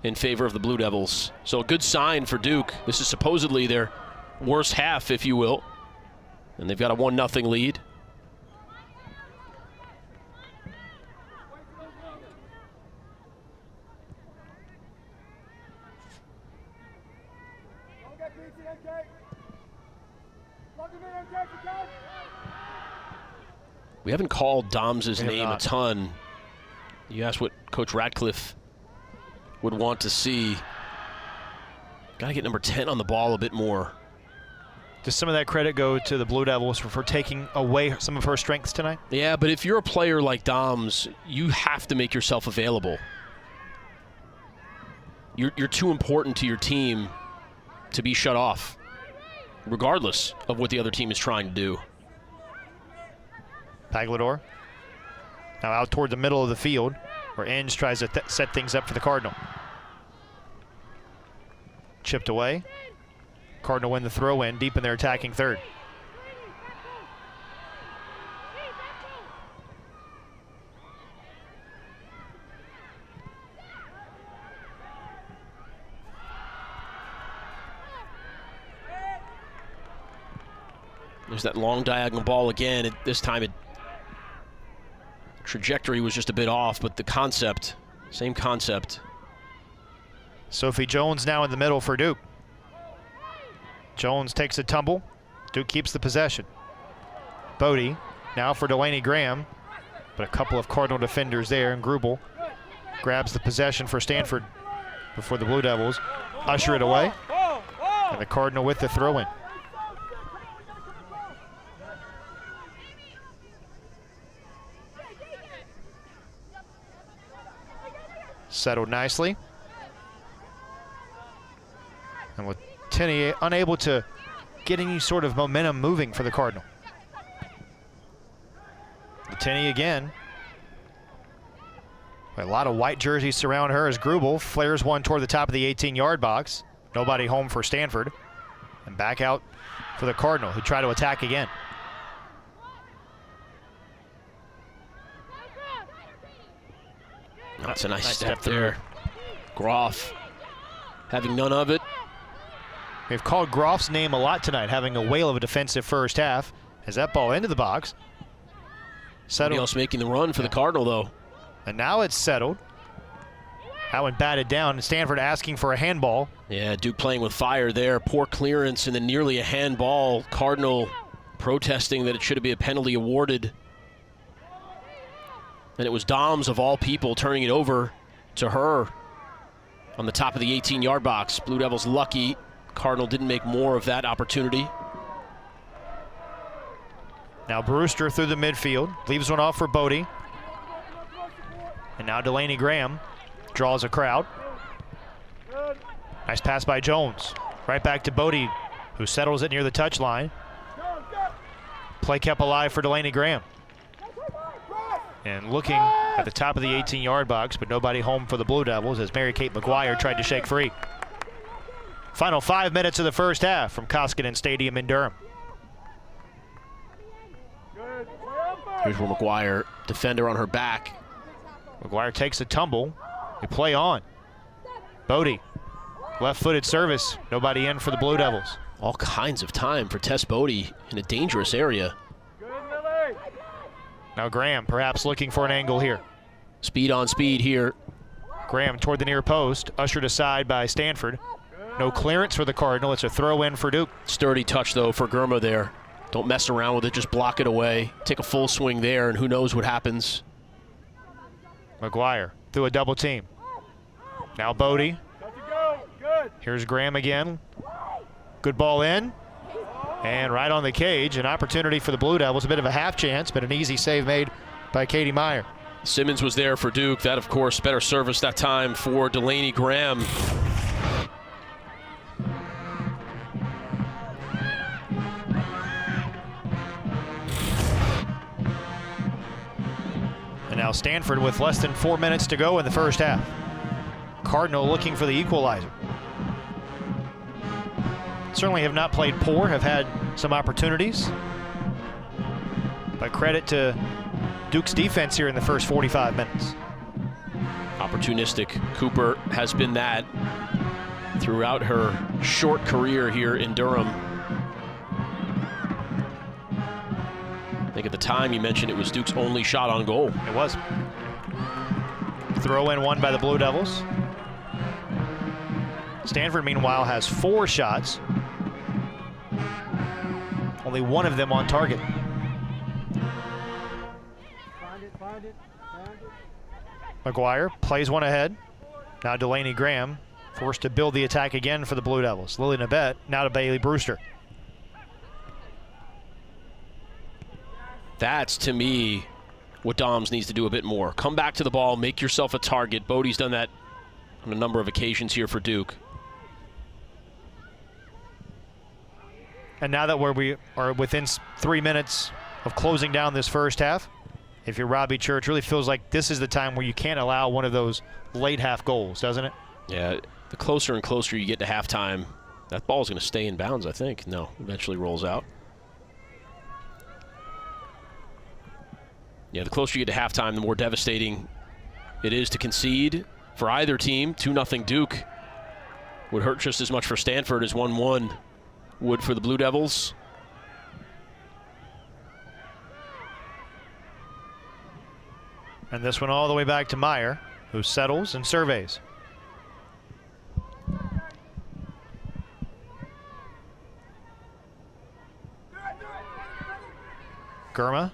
in favor of the Blue Devils. So a good sign for Duke. This is supposedly their worst half, if you will. And they've got a 1-0 lead. We haven't called Dom's name a ton. You asked what Coach Radcliffe would want to see. Got to get number 10 on the ball a bit more. Does some of that credit go to the Blue Devils for taking away some of her strengths tonight? Yeah, but if you're a player like Dom's, you have to make yourself available. You're too important to your team to be shut off, regardless of what the other team is trying to do. Pagador now out toward the middle of the field, where Inge tries to set things up for the Cardinal. Chipped away. Cardinal win the throw in deep in their attacking third. There's that long diagonal ball again. This time trajectory was just a bit off, but the concept, same concept. Sophie Jones now in the middle for Duke. Jones takes a tumble. Duke keeps the possession. Bodie now for Delaney Graham, but a couple of Cardinal defenders there, and Grubel grabs the possession for Stanford before the Blue Devils usher it away. And the Cardinal with the throw-in. Settled nicely. And with Tenney unable to get any sort of momentum moving for the Cardinal. Tenney again. A lot of white jerseys surround her as Grubel flares one toward the top of the 18-yard box. Nobody home for Stanford. And back out for the Cardinal, who try to attack again. That's a nice step there. Groff having none of it. We've called Groff's name a lot tonight, having a whale of a defensive first half. As that ball into the box. Somebody else making the run for the Cardinal, though. And now it's settled. That one batted down. Stanford asking for a handball. Yeah, Duke playing with fire there. Poor clearance and then nearly a handball. Cardinal protesting that it should be a penalty awarded. And it was Doms, of all people, turning it over to her on the top of the 18-yard box. Blue Devils lucky. Cardinal didn't make more of that opportunity. Now Brewster through the midfield, leaves one off for Bodie. And now Delaney Graham draws a crowd. Nice pass by Jones. Right back to Bodie, who settles it near the touchline. Play kept alive for Delaney Graham. And looking at the top of the 18-yard box, but nobody home for the Blue Devils as Mary Kate McGuire tried to shake free. Final 5 minutes of the first half from Koskinen Stadium in Durham. Here's where McGuire, defender on her back. McGuire takes a tumble. They play on. Bodie, left-footed service. Nobody in for the Blue Devils. All kinds of time for Tess Bodie in a dangerous area. Now Graham perhaps looking for an angle here. Speed on speed here. Graham toward the near post, ushered aside by Stanford. No clearance for the Cardinal. It's a throw in for Duke. Sturdy touch, though, for Germa there. Don't mess around with it. Just block it away. Take a full swing there, and who knows what happens. McGuire through a double team. Now Bodie. Here's Graham again. Good ball in. And right on the cage. An opportunity for the Blue Devils. A bit of a half chance, but an easy save made by Katie Meyer. Simmons was there for Duke. That, of course, better service that time for Delaney Graham. And now Stanford with less than 4 minutes to go in the first half. Cardinal looking for the equalizer. Certainly have not played poor, have had some opportunities. But credit to Duke's defense here in the first 45 minutes. Opportunistic. Cooper has been that throughout her short career here in Durham. I think at the time you mentioned it was Duke's only shot on goal. It was. Throw in one by the Blue Devils. Stanford, meanwhile, has 4 shots. Only one of them on target. McGuire plays one ahead. Now Delaney Graham forced to build the attack again for the Blue Devils. Lily Nabet now to Bailey Brewster. That's, to me, what Doms needs to do a bit more. Come back to the ball, make yourself a target. Bodie's done that on a number of occasions here for Duke. And now that we are within 3 minutes of closing down this first half, if you're Robbie Church, really feels like this is the time where you can't allow one of those late half goals, doesn't it? Yeah, the closer and closer you get to halftime, that ball's going to stay in bounds, I think. No, eventually rolls out. Yeah, the closer you get to halftime, the more devastating it is to concede for either team. 2-0 Duke would hurt just as much for Stanford as 1-1 would for the Blue Devils. And this one all the way back to Meyer, who settles and surveys. Germa.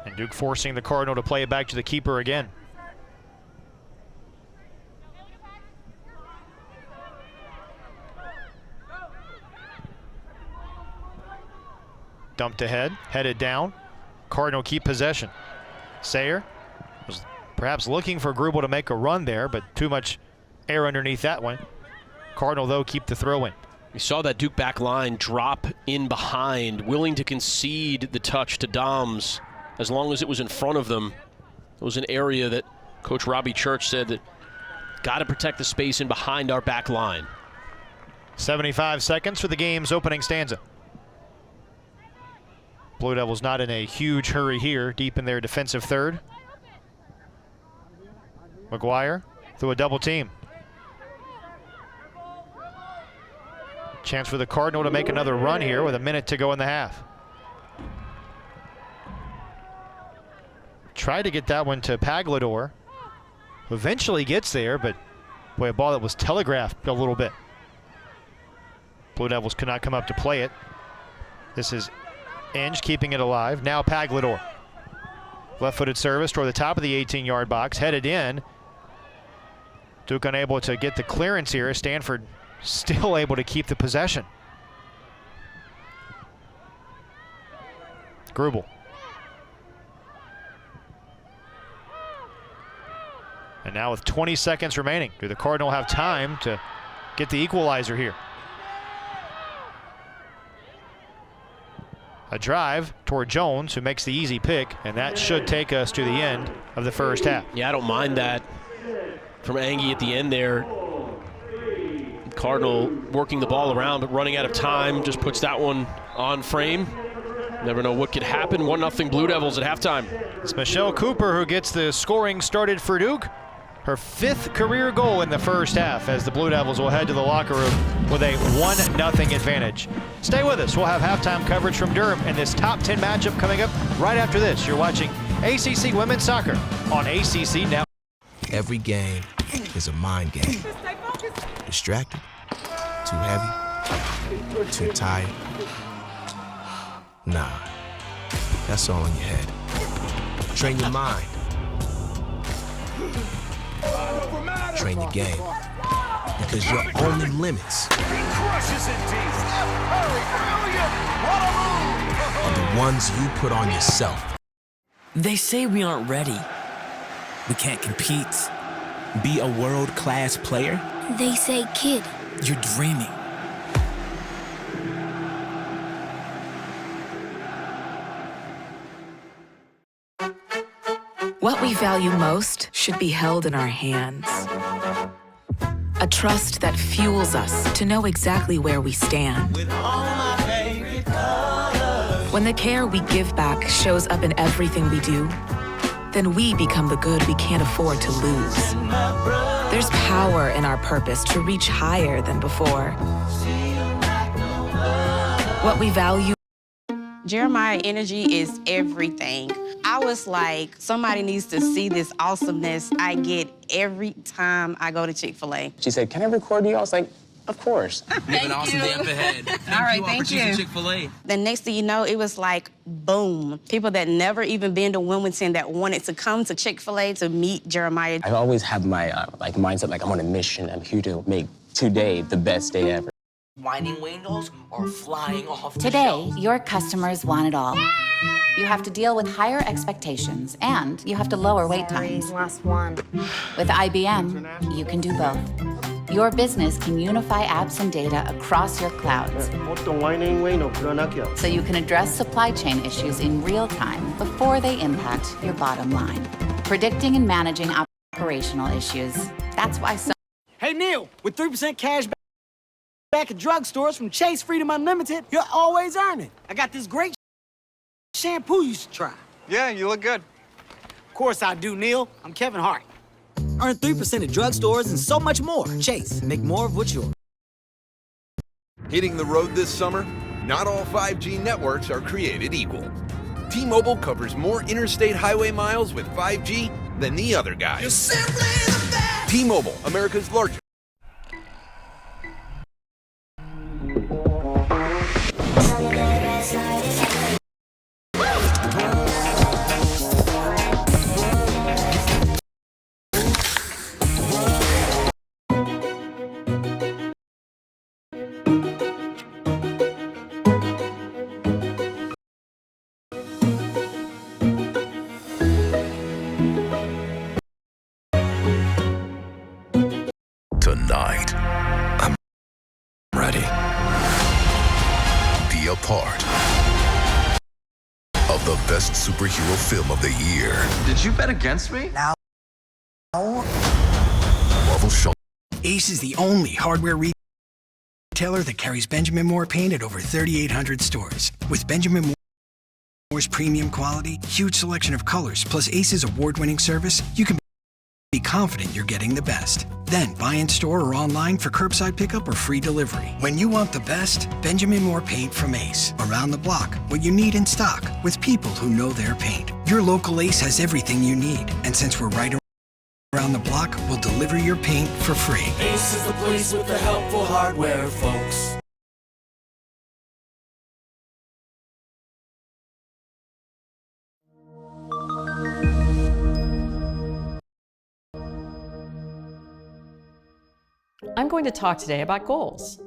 And Duke forcing the Cardinal to play it back to the keeper again. Dumped ahead, headed down. Cardinal keep possession. Sayer was perhaps looking for Grubel to make a run there, but too much air underneath that one. Cardinal, though, keep the throw in. We saw that Duke back line drop in behind, willing to concede the touch to Doms as long as it was in front of them. It was an area that Coach Robbie Church said that got to protect the space in behind our back line. 75 seconds for the game's opening stanza. Blue Devils not in a huge hurry here, deep in their defensive third. McGuire through a double team. Chance for the Cardinal to make another run here with a minute to go in the half. Tried to get that one to Paglador. Eventually gets there, but boy, a ball that was telegraphed a little bit. Blue Devils could not come up to play it. This is Inge keeping it alive. Now Paglador. Left-footed service toward the top of the 18-yard box, headed in. Duke unable to get the clearance here. Stanford still able to keep the possession. Grubel. And now with 20 seconds remaining, do the Cardinal have time to get the equalizer here? A drive toward Jones, who makes the easy pick, and that should take us to the end of the first half. Yeah, I don't mind that from Angie at the end there. Cardinal working the ball around, but running out of time, just puts that one on frame. Never know what could happen. 1-0 Blue Devils at halftime. It's Michelle Cooper who gets the scoring started for Duke. Her 5th career goal in the first half as the Blue Devils will head to the locker room with a 1-0 advantage. Stay with us. We'll have halftime coverage from Durham in this top 10 matchup coming up right after this. You're watching ACC Women's Soccer on ACC Network. Every game is a mind game. Distracted? Too heavy? Too tired? Nah, that's all in your head. Train your mind. Train your game. Because your only limits are the ones you put on yourself. They say we aren't ready. We can't compete. Be a world-class player. They say, kid, You're dreaming. What we value most should be held in our hands. A trust that fuels us to know exactly where we stand. When the care we give back shows up in everything we do, then we become the good we can't afford to lose. There's power in our purpose to reach higher than before. What we value. Jeremiah energy is everything. I was like, somebody needs to see this awesomeness I get every time I go to Chick-fil-A. She said, "Can I record you?" I was like, "Of course." You have an awesome day up ahead. All right, thank you. Chick-fil-A. The next thing you know, it was like, boom. People that never even been to Wilmington that wanted to come to Chick-fil-A to meet Jeremiah. I always have my mindset like I'm on a mission. I'm here to make today the best day ever. Whining windows or flying off the Today, shelf. your customers want it all. You have to deal with higher expectations, and you have to lower wait times. last one. With IBM, you can do both. Your business can unify apps and data across your clouds, so you can address supply chain issues in real time before they impact your bottom line. Predicting and managing operational issues. That's why so. Hey, Neil, with 3% cash back at drugstores from Chase Freedom Unlimited, you're always earning. I got this great shampoo you should try. Yeah, you look good. Of course I do, Neil. I'm Kevin Hart. Earn 3% at drugstores and so much more. Chase, make more of what's yours. Hitting the road this summer? Not all 5G networks are created equal. T-Mobile covers more interstate highway miles with 5G than the other guys. T-Mobile, America's largest. Tonight, I'm ready. Be a part of the best superhero film of the year. Did you bet against me? Marvel Show. Ace is the only hardware retailer that carries Benjamin Moore paint at over 3,800 stores. With Benjamin Moore's premium quality, huge selection of colors, plus Ace's award-winning service, you can be confident you're getting the best. Then buy in store or online for curbside pickup or free delivery. When you want the best, Benjamin Moore Paint from Ace. Around the block, what you need in stock, with people who know their paint. Your local Ace has everything you need. And since we're right around the block, we'll deliver your paint for free. Ace is the place with the helpful hardware, folks. I'm going to talk today about goals.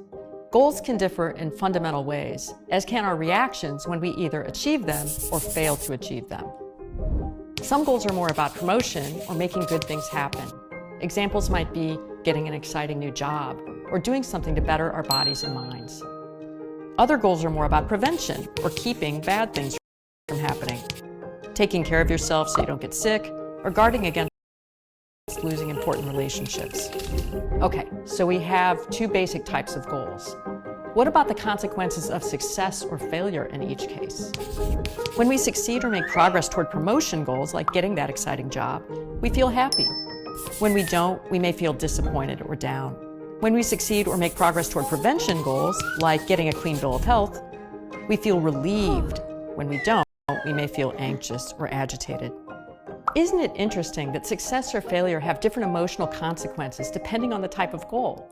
Goals can differ in fundamental ways, as can our reactions when we either achieve them or fail to achieve them. Some goals are more about promotion or making good things happen. Examples might be getting an exciting new job or doing something to better our bodies and minds. Other goals are more about prevention or keeping bad things from happening. Taking care of yourself so you don't get sick or guarding against losing important relationships. Okay, so we have two basic types of goals. What about the consequences of success or failure in each case? When we succeed or make progress toward promotion goals, like getting that exciting job, we feel happy. When we don't, we may feel disappointed or down. When we succeed or make progress toward prevention goals, like getting a clean bill of health, we feel relieved. When we don't, we may feel anxious or agitated. Isn't it interesting that success or failure have different emotional consequences depending on the type of goal?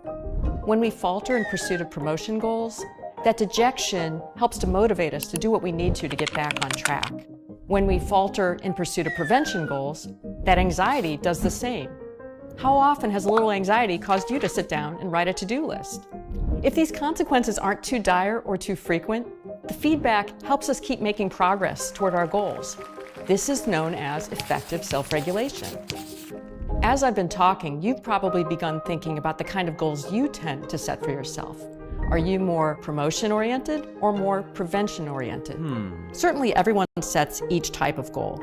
When we falter in pursuit of promotion goals, that dejection helps to motivate us to do what we need to get back on track. When we falter in pursuit of prevention goals, that anxiety does the same. How often has a little anxiety caused you to sit down and write a to-do list? If these consequences aren't too dire or too frequent, the feedback helps us keep making progress toward our goals. This is known as effective self-regulation. As I've been talking, you've probably begun thinking about the kind of goals you tend to set for yourself. Are you more promotion-oriented or more prevention-oriented? Certainly everyone sets each type of goal.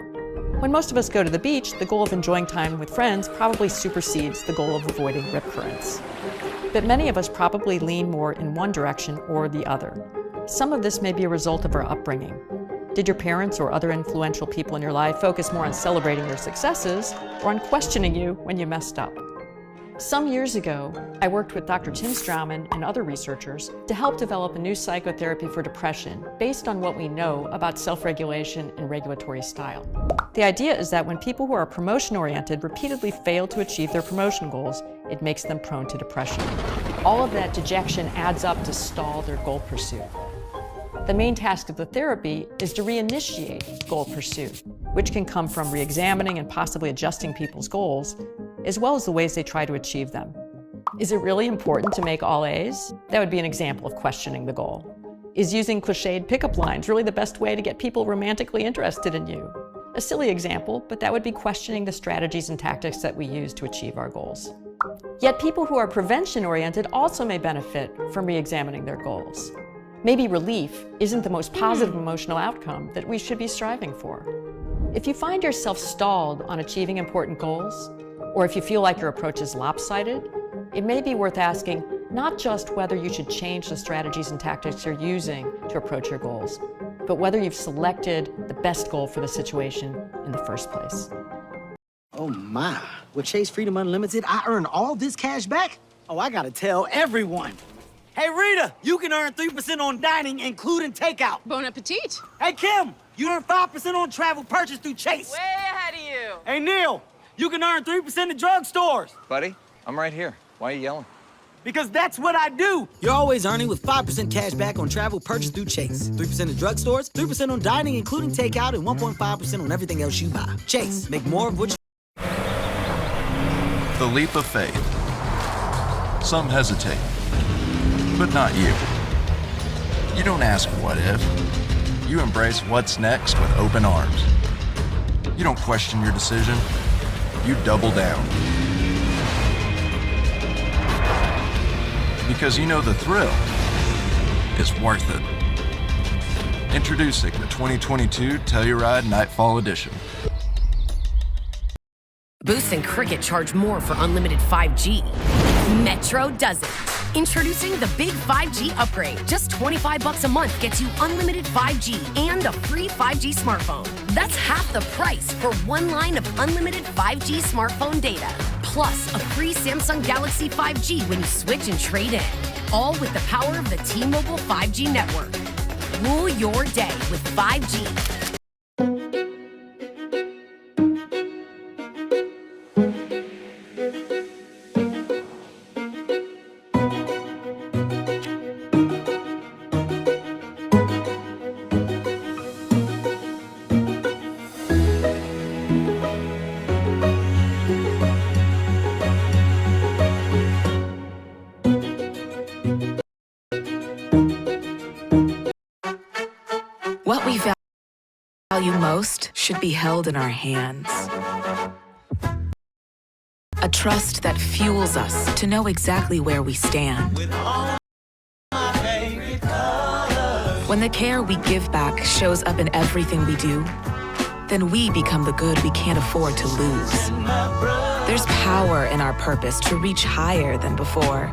When most of us go to the beach, the goal of enjoying time with friends probably supersedes the goal of avoiding rip currents. But many of us probably lean more in one direction or the other. Some of this may be a result of our upbringing. Did your parents or other influential people in your life focus more on celebrating your successes or on questioning you when you messed up? Some years ago, I worked with Dr. Tim Strauman and other researchers to help develop a new psychotherapy for depression based on what we know about self-regulation and regulatory style. The idea is that when people who are promotion-oriented repeatedly fail to achieve their promotion goals, it makes them prone to depression. All of that dejection adds up to stall their goal pursuit. The main task of the therapy is to reinitiate goal pursuit, which can come from re-examining and possibly adjusting people's goals, as well as the ways they try to achieve them. Is it really important to make all A's? That would be an example of questioning the goal. Is using cliched pickup lines really the best way to get people romantically interested in you? A silly example, but that would be questioning the strategies and tactics that we use to achieve our goals. Yet people who are prevention-oriented also may benefit from re-examining their goals. Maybe relief isn't the most positive emotional outcome that we should be striving for. If you find yourself stalled on achieving important goals, or if you feel like your approach is lopsided, it may be worth asking not just whether you should change the strategies and tactics you're using to approach your goals, but whether you've selected the best goal for the situation in the first place. Oh my, with Chase Freedom Unlimited, I earn all this cash back? Oh, I gotta tell everyone. Hey, Rita, you can earn 3% on dining, including takeout. Bon appetit. Hey, Kim, you earn 5% on travel purchase through Chase. Way ahead of you. Hey, Neil, you can earn 3% at drugstores. Buddy, I'm right here. Why are you yelling? Because that's what I do. You're always earning with 5% cash back on travel purchase through Chase. 3% at drugstores, 3% on dining, including takeout, and 1.5% on everything else you buy. Chase, make more of what you... The leap of faith. Some hesitate, but not you. You don't ask what if. You embrace what's next with open arms. You don't question your decision. You double down. Because you know the thrill is worth it. Introducing the 2022 Telluride Nightfall Edition. Boost and Cricket charge more for unlimited 5G. Metro doesn't. Introducing the big 5G upgrade. Just $25 a month gets you unlimited 5G and a free 5G smartphone. That's half the price for one line of unlimited 5G smartphone data. Plus a free Samsung Galaxy 5G when you switch and trade in. All with the power of the T-Mobile 5G network. Rule your day with 5G. most should be held in our hands. A trust that fuels us to know exactly where we stand. When the care we give back shows up in everything we do, then we become the good we can't afford to lose. There's power in our purpose to reach higher than before.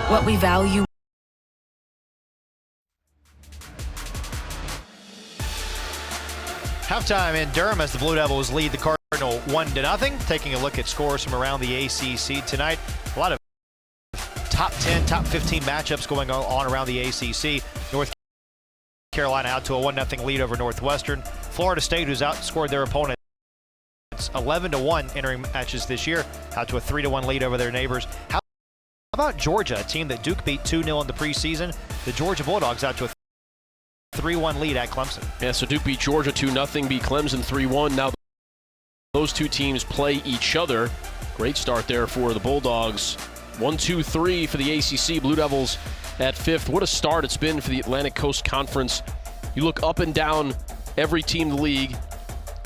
What we value. Halftime in Durham as the Blue Devils lead the Cardinal 1-0. Taking a look at scores from around the ACC tonight. A lot of top 10, top 15 matchups going on around the ACC. North Carolina out to a 1-0 lead over Northwestern. Florida State, who's outscored their opponents 11-1 entering matches this year, out to a 3-1 lead over their neighbors. How about Georgia, a team that Duke beat 2-0 in the preseason? The Georgia Bulldogs out to a 3-1 lead at Clemson. Yeah, so Duke beat Georgia 2-0, beat Clemson 3-1. Now those two teams play each other. Great start there for the Bulldogs. 1-2-3 for the ACC. Blue Devils at 5th. What a start it's been for the Atlantic Coast Conference. You look up and down every team in the league.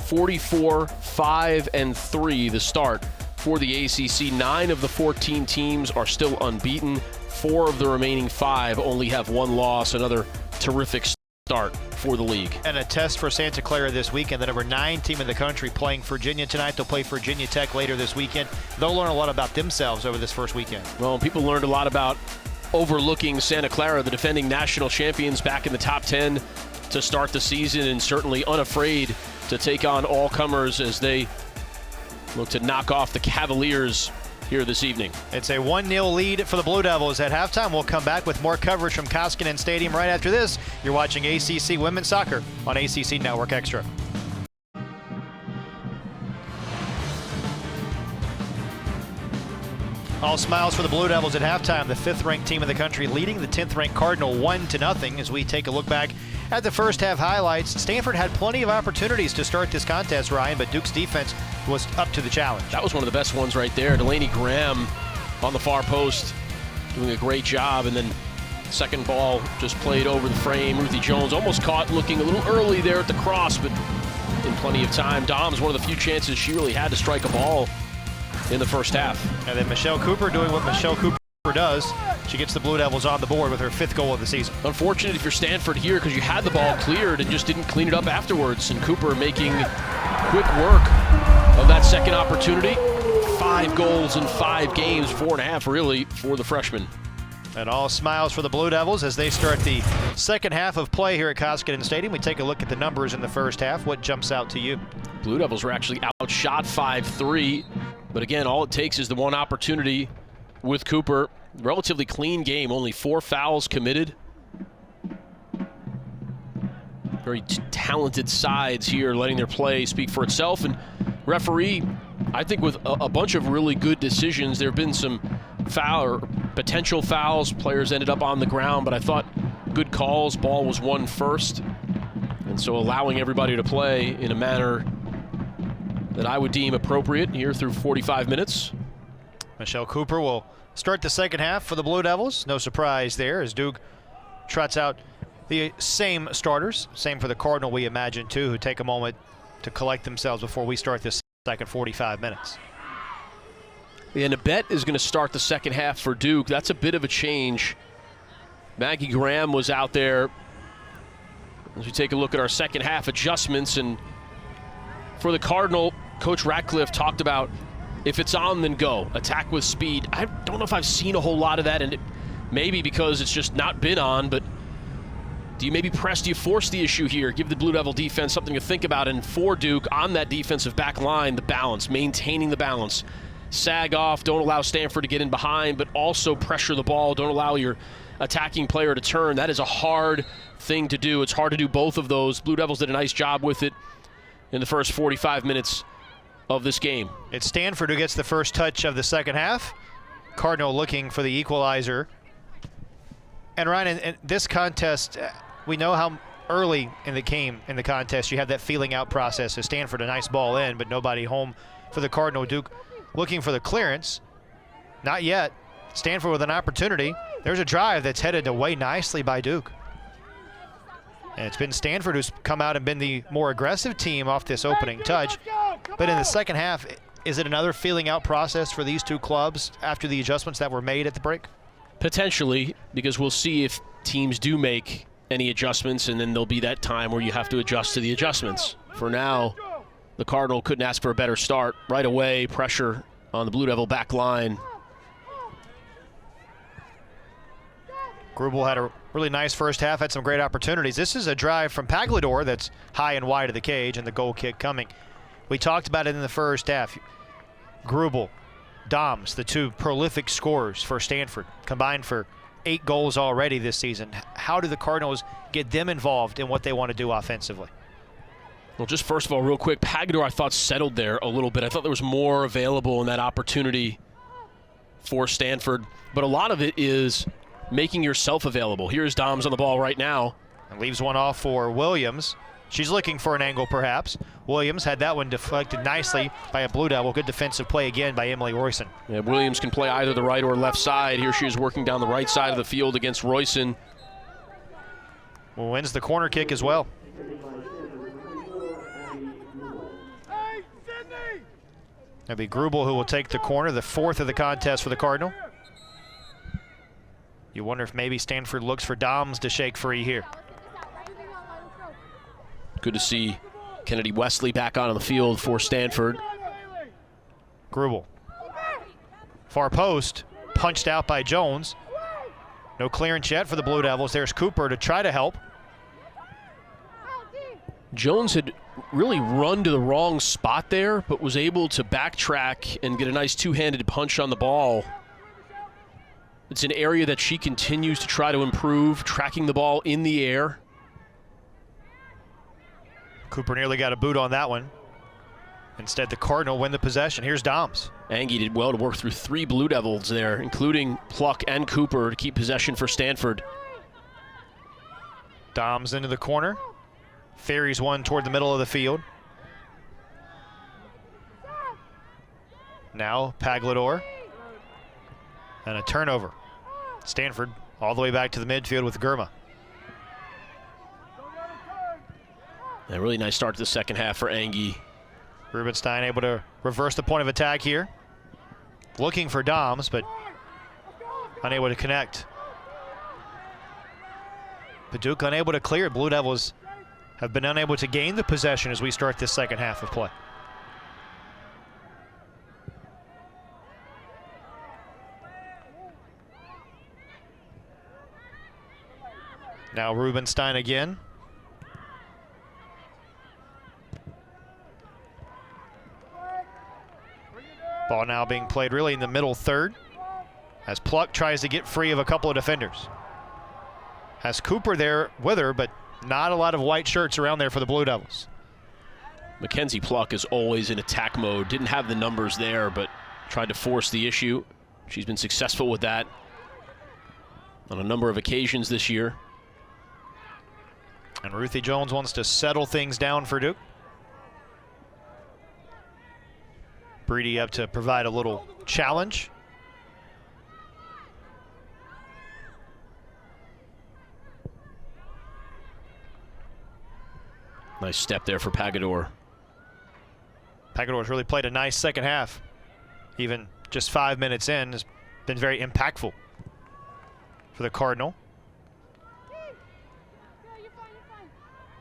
44-5-3 the start for the ACC. 9 of the 14 teams are still unbeaten. 4 of the remaining 5 only have 1 loss. Another terrific start for the league. And a test for Santa Clara this weekend. The number 9 team in the country playing Virginia tonight. They'll play Virginia Tech later this weekend. They'll learn a lot about themselves over this first weekend. Well, people learned a lot about overlooking Santa Clara, the defending national champions, back in the top 10 to start the season, and certainly unafraid to take on all comers as they look to knock off the Cavaliers here this evening. It's a 1-0 lead for the Blue Devils at halftime. We'll come back with more coverage from Koskinen Stadium right after this. You're watching ACC Women's Soccer on ACC Network Extra. All smiles for the Blue Devils at halftime. The 5th-ranked team in the country leading the 10th-ranked Cardinal 1-0 as we take a look back at the first half highlights. Stanford had plenty of opportunities to start this contest, Ryan, but Duke's defense was up to the challenge. That was one of the best ones right there. Delaney Graham on the far post doing a great job, and then second ball just played over the frame. Ruthie Jones almost caught looking a little early there at the cross, but in plenty of time. Dom's one of the few chances she really had to strike a ball in the first half. And then Michelle Cooper doing what Michelle Cooper does. She gets the Blue Devils on the board with her 5th goal of the season. Unfortunate if you're Stanford here because you had the ball cleared and just didn't clean it up afterwards. And Cooper making quick work of that second opportunity. 5 goals in 5 games, 4.5 really for the freshman. And all smiles for the Blue Devils as they start the second half of play here at Koskinen Stadium. We take a look at the numbers in the first half. What jumps out to you? Blue Devils were actually outshot 5-3. But again, all it takes is the one opportunity with Cooper. Relatively clean game, only 4 fouls committed. Very talented sides here, letting their play speak for itself. And referee, I think with a bunch of really good decisions, there have been some foul or potential fouls. Players ended up on the ground, but I thought good calls. Ball was won first. And so allowing everybody to play in a manner that I would deem appropriate here through 45 minutes. Michelle Cooper will start the second half for the Blue Devils. No surprise there as Duke trots out the same starters. Same for the Cardinal, we imagine, too, who take a moment to collect themselves before we start this second 45 minutes. And Nabet is going to start the second half for Duke. That's a bit of a change. Maggie Graham was out there. As we take a look at our second half adjustments, and for the Cardinal, Coach Ratcliffe talked about if it's on, then go. Attack with speed. I don't know if I've seen a whole lot of that, and maybe because it's just not been on, but do you maybe press? Do you force the issue here? Give the Blue Devil defense something to think about, and for Duke, on that defensive back line, the balance, maintaining the balance. Sag off, don't allow Stanford to get in behind, but also pressure the ball. Don't allow your attacking player to turn. That is a hard thing to do. It's hard to do both of those. Blue Devils did a nice job with it in the first 45 minutes of this game. It's Stanford who gets the first touch of the second half. Cardinal looking for the equalizer. And Ryan, in this contest, we know how early in the game in the contest you have that feeling out process. So Stanford, a nice ball in, but nobody home for the Cardinal. Duke looking for the clearance. Not yet. Stanford with an opportunity. There's a drive that's headed away nicely by Duke. And it's been Stanford who's come out and been the more aggressive team off this opening touch. But in the second half, is it another feeling out process for these two clubs after the adjustments that were made at the break? Potentially, because we'll see if teams do make any adjustments, and then there'll be that time where you have to adjust to the adjustments. For now, the Cardinal couldn't ask for a better start. Right away, pressure on the Blue Devil back line. Grubel had a really nice first half, had some great opportunities. This is a drive from Paglador that's high and wide of the cage, and the goal kick coming. We talked about it in the first half. Grubel, Doms, the two prolific scorers for Stanford, combined for 8 goals already this season. How do the Cardinals get them involved in what they want to do offensively? Well, just first of all, real quick, Paglador I thought settled there a little bit. I thought there was more available in that opportunity for Stanford, but a lot of it is making yourself available. Here's Doms on the ball right now. And leaves one off for Williams. She's looking for an angle perhaps. Williams had that one deflected nicely by a Blue Devil. Good defensive play again by Emily Royson. Yeah, Williams can play either the right or left side. Here she is working down the right side of the field against Royson. Well, wins the corner kick as well. That'll be Grubel who will take the corner, the 4th of the contest for the Cardinal. You wonder if maybe Stanford looks for Doms to shake free here. Good to see Kennedy Wesley back on the field for Stanford. Grubel. Far post, punched out by Jones. No clearance yet for the Blue Devils. There's Cooper to try to help. Jones had really run to the wrong spot there, but was able to backtrack and get a nice two-handed punch on the ball. It's an area that she continues to try to improve, tracking the ball in the air. Cooper nearly got a boot on that one. Instead, the Cardinal win the possession. Here's Doms. Angie did well to work through 3 Blue Devils there, including Pluck and Cooper, to keep possession for Stanford. Doms into the corner. Ferries one toward the middle of the field. Now Paglador. And a turnover. Stanford all the way back to the midfield with Girma. A really nice start to the second half for Angie. Rubenstein able to reverse the point of attack here. Looking for Doms, but unable to connect. Paducah unable to clear. Blue Devils have been unable to gain the possession as we start this second half of play. Now Rubenstein again. Ball now being played really in the middle third as Pluck tries to get free of a couple of defenders. Has Cooper there with her, but not a lot of white shirts around there for the Blue Devils. Mackenzie Pluck is always in attack mode. Didn't have the numbers there, but tried to force the issue. She's been successful with that on a number of occasions this year. And Ruthie Jones wants to settle things down for Duke. Breedy up to provide a little challenge. Nice step there for Paglador. Paglador's really played a nice second half. Even just 5 minutes in, has been very impactful for the Cardinal.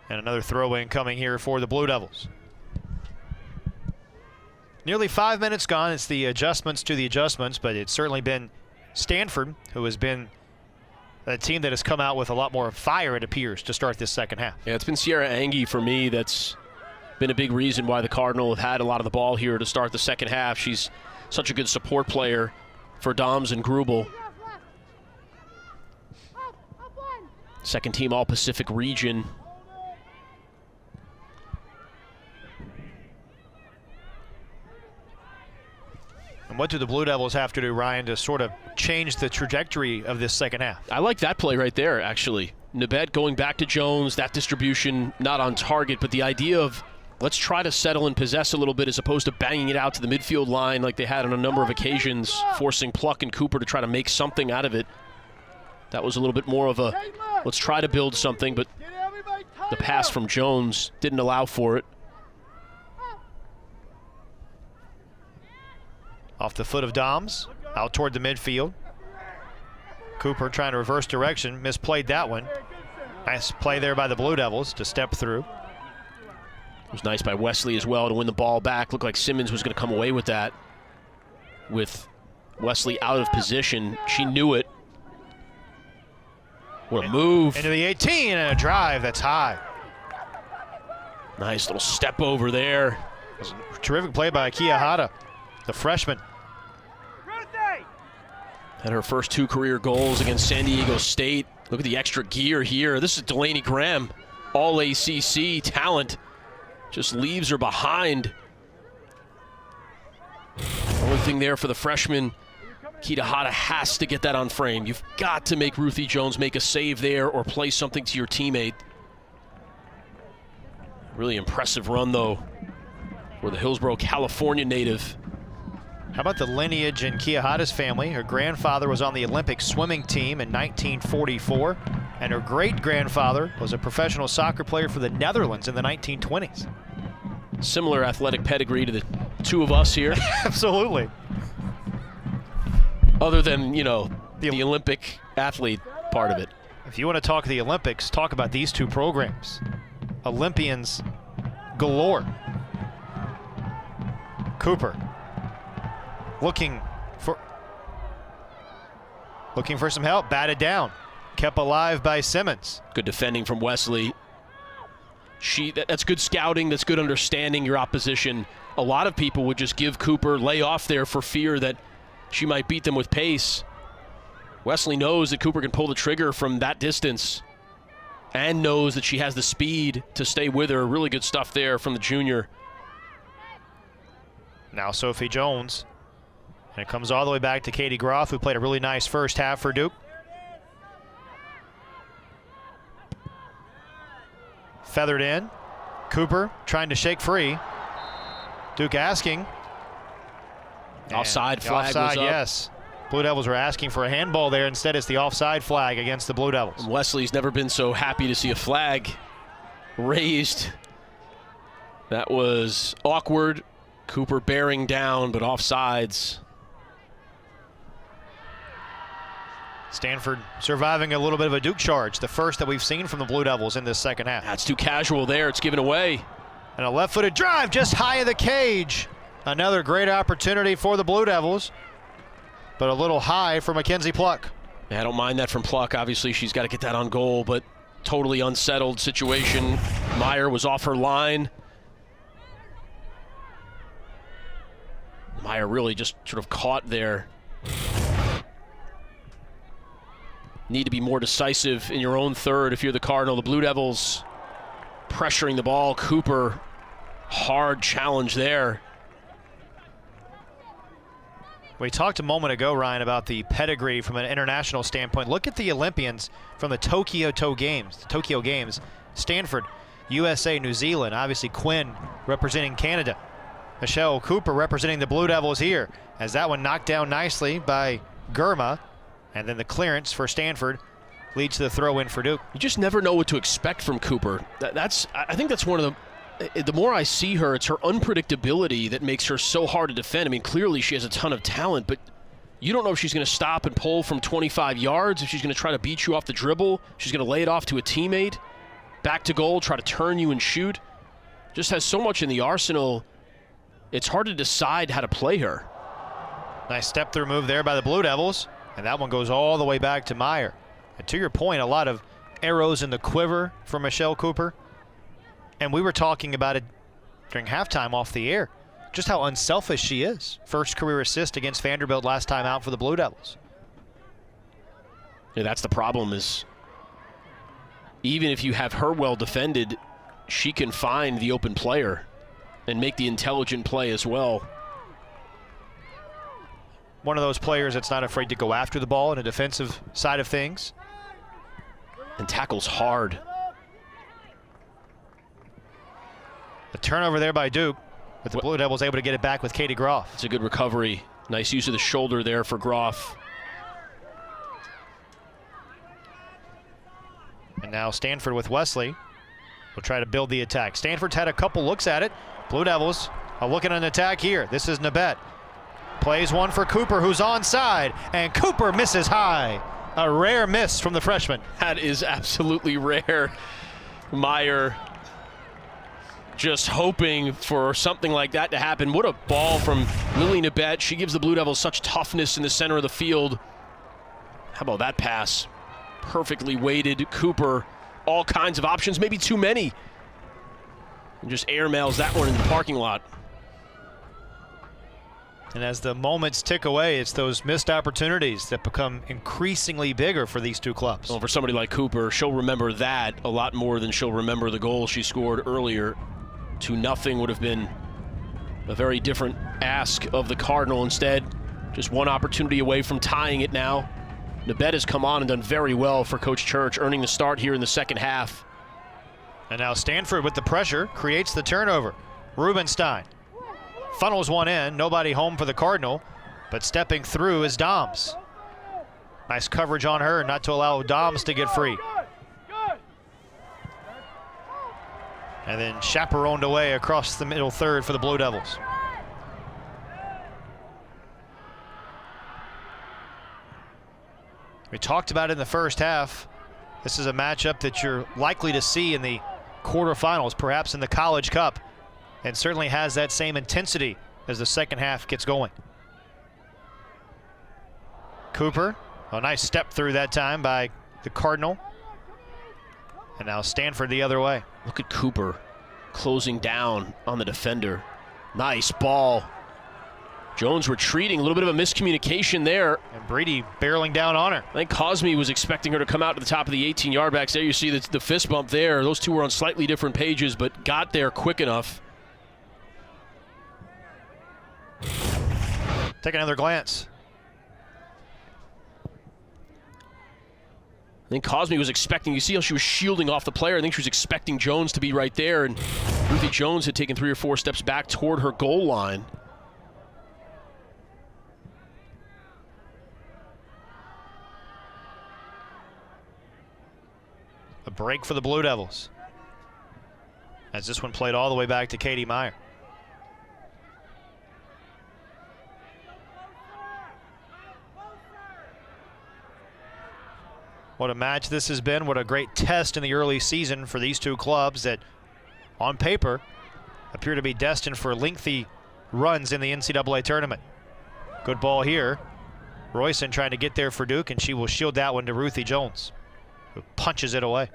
And another throw-in coming here for the Blue Devils. Nearly 5 minutes gone. It's the adjustments to the adjustments, but it's certainly been Stanford who has been a team that has come out with a lot more fire, it appears, to start this second half. Yeah, it's been Sierra Angie for me that's been a big reason why the Cardinal have had a lot of the ball here to start the second half. She's such a good support player for Doms and Grubel. Second team All-Pacific region. And what do the Blue Devils have to do, Ryan, to sort of change the trajectory of this second half? I like that play right there, actually. Nabet going back to Jones, that distribution not on target, but the idea of let's try to settle and possess a little bit as opposed to banging it out to the midfield line like they had on a number of occasions, forcing Pluck and Cooper to try to make something out of it. That was a little bit more of a let's try to build something, but The pass from Jones didn't allow for it. Off the foot of Doms, out toward the midfield. Cooper trying to reverse direction, misplayed that one. Nice play there by the Blue Devils to step through. It was nice by Wesley as well to win the ball back. Looked like Simmons was going to come away with that. With Wesley out of position, she knew it. What a move. Into the 18 and a drive that's high. Nice little step over there. Terrific play by Quijada, the freshman. Had her first 2 career goals against San Diego State. Look at the extra gear here. This is Delaney Graham, all ACC talent. Just leaves her behind. Only thing there for the freshman, Quijada has to get that on frame. You've got to make Ruthie Jones make a save there or play something to your teammate. Really impressive run, though, for the Hillsborough, California native. How about the lineage in Quijada's family? Her grandfather was on the Olympic swimming team in 1944, and her great-grandfather was a professional soccer player for the Netherlands in the 1920s. Similar athletic pedigree to the two of us here. Absolutely. Other than, you know, the Olympic athlete part of it. If you want to talk the Olympics, talk about these 2 programs. Olympians galore. Cooper looking for some help, batted down, kept alive by Simmons. Good defending from Wesley. That's good scouting, that's good understanding your opposition. A lot of people would just give Cooper lay off there for fear that she might beat them with pace. Wesley knows that Cooper can pull the trigger from that distance and knows that she has the speed to stay with her. Really good stuff there from the junior. Now Sophie Jones. And it comes all the way back to Katie Groff, who played a really nice first half for Duke. Feathered in. Cooper trying to shake free. Duke asking. Offside flag offside, was up. Yes. Blue Devils were asking for a handball there. Instead, it's the offside flag against the Blue Devils. Wesley's never been so happy to see a flag raised. That was awkward. Cooper bearing down, but offsides. Stanford surviving a little bit of a Duke charge, the first that we've seen from the Blue Devils in this second half. That's too casual there. It's given away. And a left-footed drive just high of the cage. Another great opportunity for the Blue Devils, but a little high for Mackenzie Pluck. Yeah, I don't mind that from Pluck. Obviously, she's got to get that on goal, but totally unsettled situation. Meyer was off her line. Meyer really just sort of caught there. Need to be more decisive in your own third if you're the Cardinal. The Blue Devils pressuring the ball. Cooper, hard challenge there. We talked a moment ago, Ryan, about the pedigree from an international standpoint. Look at the Olympians from the Tokyo Games. Stanford, USA, New Zealand. Obviously Quinn representing Canada. Michelle Cooper representing the Blue Devils here, as that one knocked down nicely by Girma. And then the clearance for Stanford leads to the throw-in for Duke. You just never know what to expect from Cooper. I think that's one of the more I see her, it's her unpredictability that makes her so hard to defend. I mean, clearly she has a ton of talent, but you don't know if she's going to stop and pull from 25 yards, if she's going to try to beat you off the dribble, she's going to lay it off to a teammate, back to goal, try to turn you and shoot. Just has so much in the arsenal, it's hard to decide how to play her. Nice step-through move there by the Blue Devils. And that one goes all the way back to Meyer. And to your point, a lot of arrows in the quiver for Michelle Cooper. And we were talking about it during halftime off the air, just how unselfish she is. First career assist against Vanderbilt last time out for the Blue Devils. Yeah, that's the problem, is even if you have her well defended, she can find the open player and make the intelligent play as well. One of those players that's not afraid to go after the ball in a defensive side of things. And tackles hard. The turnover there by Duke, but the Blue Devils able to get it back with Katie Groff. It's a good recovery. Nice use of the shoulder there for Groff. And now Stanford with Wesley. will try to build the attack. Stanford's had a couple looks at it. Blue Devils are looking at an attack here. This is Nabet. Plays one for Cooper, who's onside, and Cooper misses high. A rare miss from the freshman. That is absolutely rare. Meyer just hoping for something like that to happen. What a ball from Lily Nabet. She gives the Blue Devils such toughness in the center of the field. How about that pass? Perfectly weighted. Cooper, all kinds of options, maybe too many. And just airmails that one in the parking lot. And as the moments tick away, it's those missed opportunities that become increasingly bigger for these two clubs. Well, for somebody like Cooper, she'll remember that a lot more than she'll remember the goal she scored earlier. 2-0 would have been a very different ask of the Cardinal. Instead, just one opportunity away from tying it now. Nabet has come on and done very well for Coach Church, earning the start here in the second half. And now Stanford with the pressure creates the turnover. Rubenstein funnels one in, nobody home for the Cardinal, but stepping through is Doms. Nice coverage on her not to allow Doms to get free. And then chaperoned away across the middle third for the Blue Devils. We talked about it in the first half. This is a matchup that you're likely to see in the quarterfinals, perhaps in the College Cup, and certainly has that same intensity as the second half gets going. Cooper, a nice step through that time by the Cardinal. And now Stanford the other way. Look at Cooper closing down on the defender. Nice ball. Jones retreating, a little bit of a miscommunication there. And Brady barreling down on her. I think Cosme was expecting her to come out to the top of the 18-yard box. There you see the fist bump there. Those two were on slightly different pages, but got there quick enough. Take another glance. I think Cosme was expecting, you see how she was shielding off the player. I think she was expecting Jones to be right there, and Ruthie Jones had taken 3 or 4 steps back toward her goal line. A break for the Blue Devils, as this one played all the way back to Katie Meyer. What a match this has been. What a great test in the early season for these two clubs that, on paper, appear to be destined for lengthy runs in the NCAA tournament. Good ball here. Royson trying to get there for Duke, and she will shield that one to Ruthie Jones, who punches it away.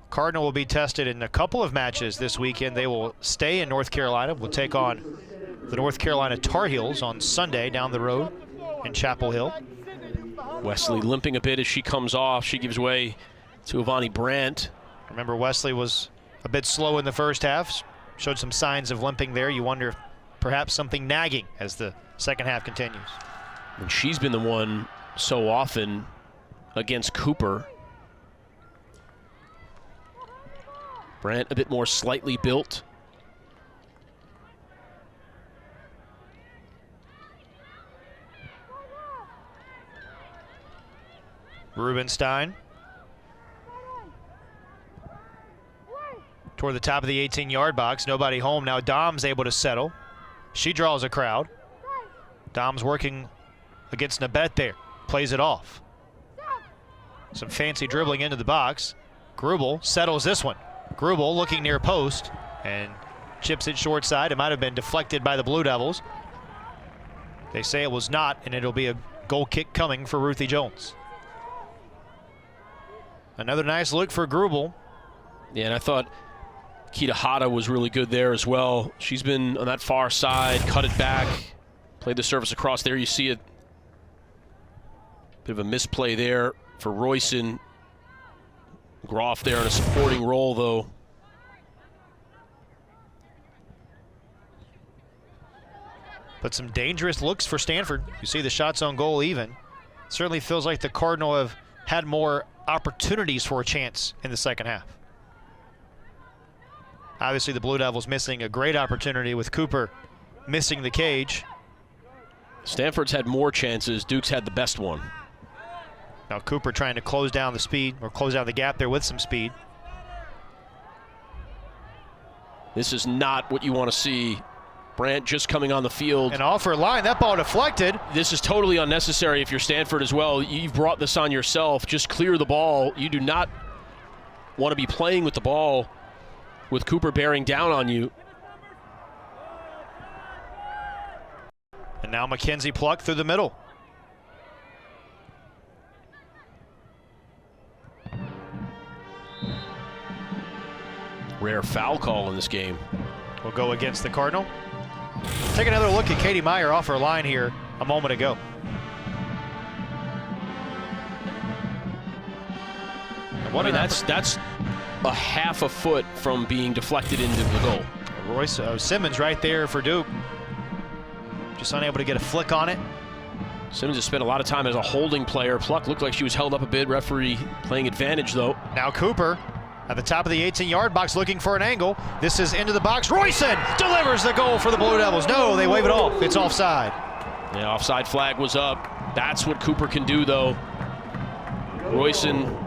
Cardinal will be tested in a couple of matches this weekend. They will stay in North Carolina. Will take on the North Carolina Tar Heels on Sunday down the road in Chapel Hill. Wesley limping a bit as she comes off. She gives way to Ivani Brandt. Remember, Wesley was a bit slow in the first half. Showed some signs of limping there. You wonder if perhaps something nagging as the second half continues. And she's been the one so often against Cooper. Brandt a bit more slightly built. Rubenstein toward the top of the 18-yard box. Nobody home. Now Dom's able to settle. She draws a crowd. Dom's working against Nabet there. Plays it off. Some fancy dribbling into the box. Grubel settles this one. Grubel looking near post and chips it short side. It might have been deflected by the Blue Devils. They say it was not, and it'll be a goal kick coming for Ruthie Jones. Another nice look for Grubel. Yeah, and I thought Kita Hata was really good there as well. She's been on that far side, cut it back, played the service across there. You see it. Bit of a misplay there for Royson. Groff there in a supporting role, though. But some dangerous looks for Stanford. You see the shots on goal even. Certainly feels like the Cardinal have had more opportunities for a chance in the second half. Obviously the Blue Devils missing a great opportunity with Cooper missing the cage. Stanford's had more chances. Duke's had the best one. Now Cooper trying to close down the speed, or close down the gap there with some speed. This is not what you want to see. Brandt just coming on the field. And off her line, that ball deflected. This is totally unnecessary if you're Stanford as well. You've brought this on yourself. Just clear the ball. You do not want to be playing with the ball with Cooper bearing down on you. And now Mackenzie Pluck through the middle. Rare foul call in this game. Will go against the Cardinal. Take another look at Katie Meyer off her line here a moment ago. That's a half a foot from being deflected into the goal. Royce Simmons right there for Duke. Just unable to get a flick on it. Simmons has spent a lot of time as a holding player. Pluck looked like she was held up a bit. Referee playing advantage though. Now Cooper at the top of the 18-yard box looking for an angle. This is into the box. Royson delivers the goal for the Blue Devils. No, they wave it off. It's offside. Yeah, offside flag was up. That's what Cooper can do though. Royson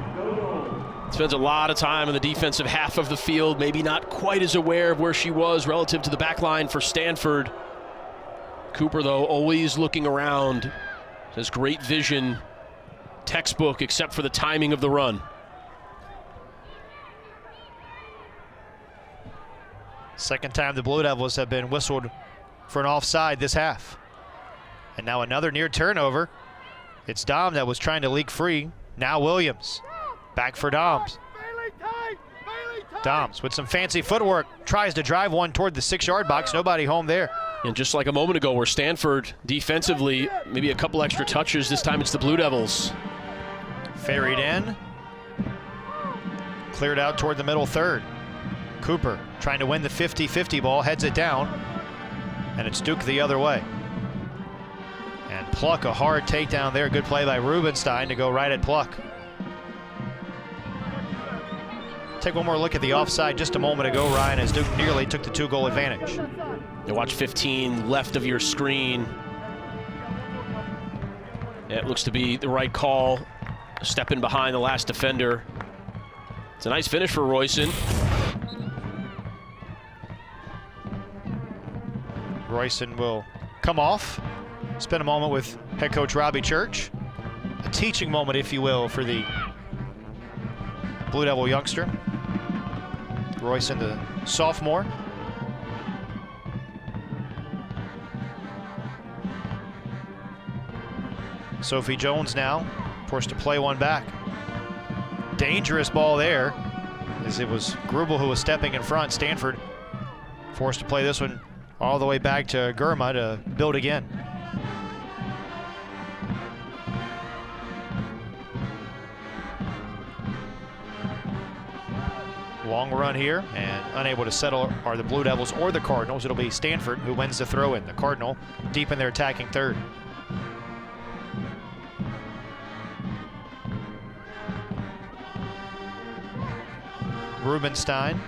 spends a lot of time in the defensive half of the field, maybe not quite as aware of where she was relative to the back line for Stanford. Cooper, though, always looking around. Has great vision, textbook, except for the timing of the run. Second time the Blue Devils have been whistled for an offside this half. And now another near turnover. It's Dom that was trying to leak free. Now Williams. Back for Doms. Doms with some fancy footwork. Tries to drive one toward the 6-yard box. Nobody home there. And just like a moment ago where Stanford defensively, maybe a couple extra touches, this time it's the Blue Devils. Ferried in. Cleared out toward the middle third. Cooper trying to win the 50-50 ball, heads it down, and it's Duke the other way. And Pluck, a hard takedown there. Good play by Rubenstein to go right at Pluck. Take one more look at the offside just a moment ago, Ryan, as Duke nearly took the 2-goal advantage. You watch 15 left of your screen. Yeah, it looks to be the right call. Stepping behind the last defender. It's a nice finish for Royson. Royson will come off, spend a moment with head coach Robbie Church. A teaching moment, if you will, for the Blue Devil youngster. Royson, the sophomore. Sophie Jones now forced to play one back. Dangerous ball there, as it was Grubel who was stepping in front. Stanford forced to play this one all the way back to Gurma to build again. Long run here, and unable to settle are the Blue Devils or the Cardinals. It'll be Stanford who wins the throw-in. The Cardinal deep in their attacking third. Rubenstein.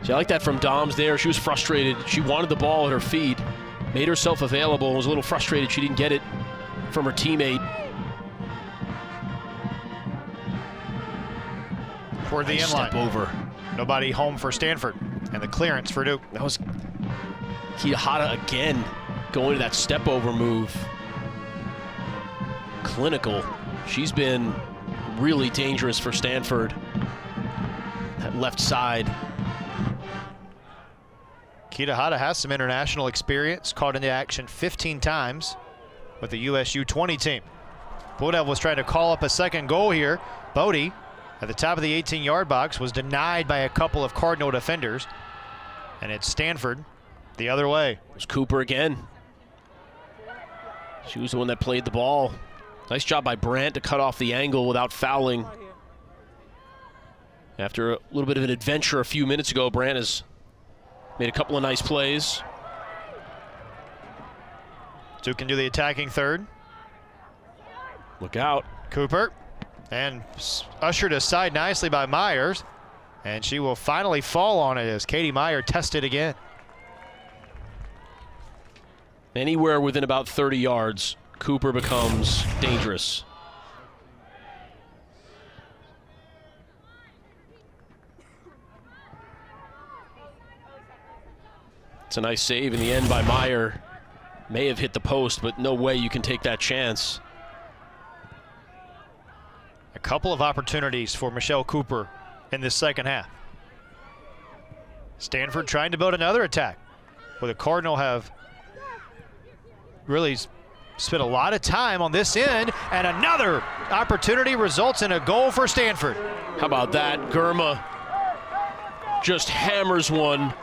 See, I like that from Doms there. She was frustrated. She wanted the ball at her feet, made herself available, and was a little frustrated she didn't get it from her teammate. Toward the nice inline. Step over. Nobody home for Stanford, and the clearance for Duke. That was Kitahara again going to that step over move. Clinical. She's been really dangerous for Stanford. That left side. Kitahara has some international experience, caught into action 15 times with the USU 20 team. Blue Devils trying to call up a second goal here. Bodie at the top of the 18-yard box was denied by a couple of Cardinal defenders. And it's Stanford the other way. It was Cooper again. She was the one that played the ball. Nice job by Brandt to cut off the angle without fouling. After a little bit of an adventure a few minutes ago, Brandt has made a couple of nice plays. Duke can do the attacking third. Look out. Cooper. And ushered aside nicely by Myers. And she will finally fall on it as Katie Meyer tested again. Anywhere within about 30 yards, Cooper becomes dangerous. It's a nice save in the end by Meyer. May have hit the post, but no way you can take that chance. A couple of opportunities for Michelle Cooper in this second half. Stanford trying to build another attack, where the Cardinal have really spent a lot of time on this end, and another opportunity results in a goal for Stanford. How about that? Girma just hammers one,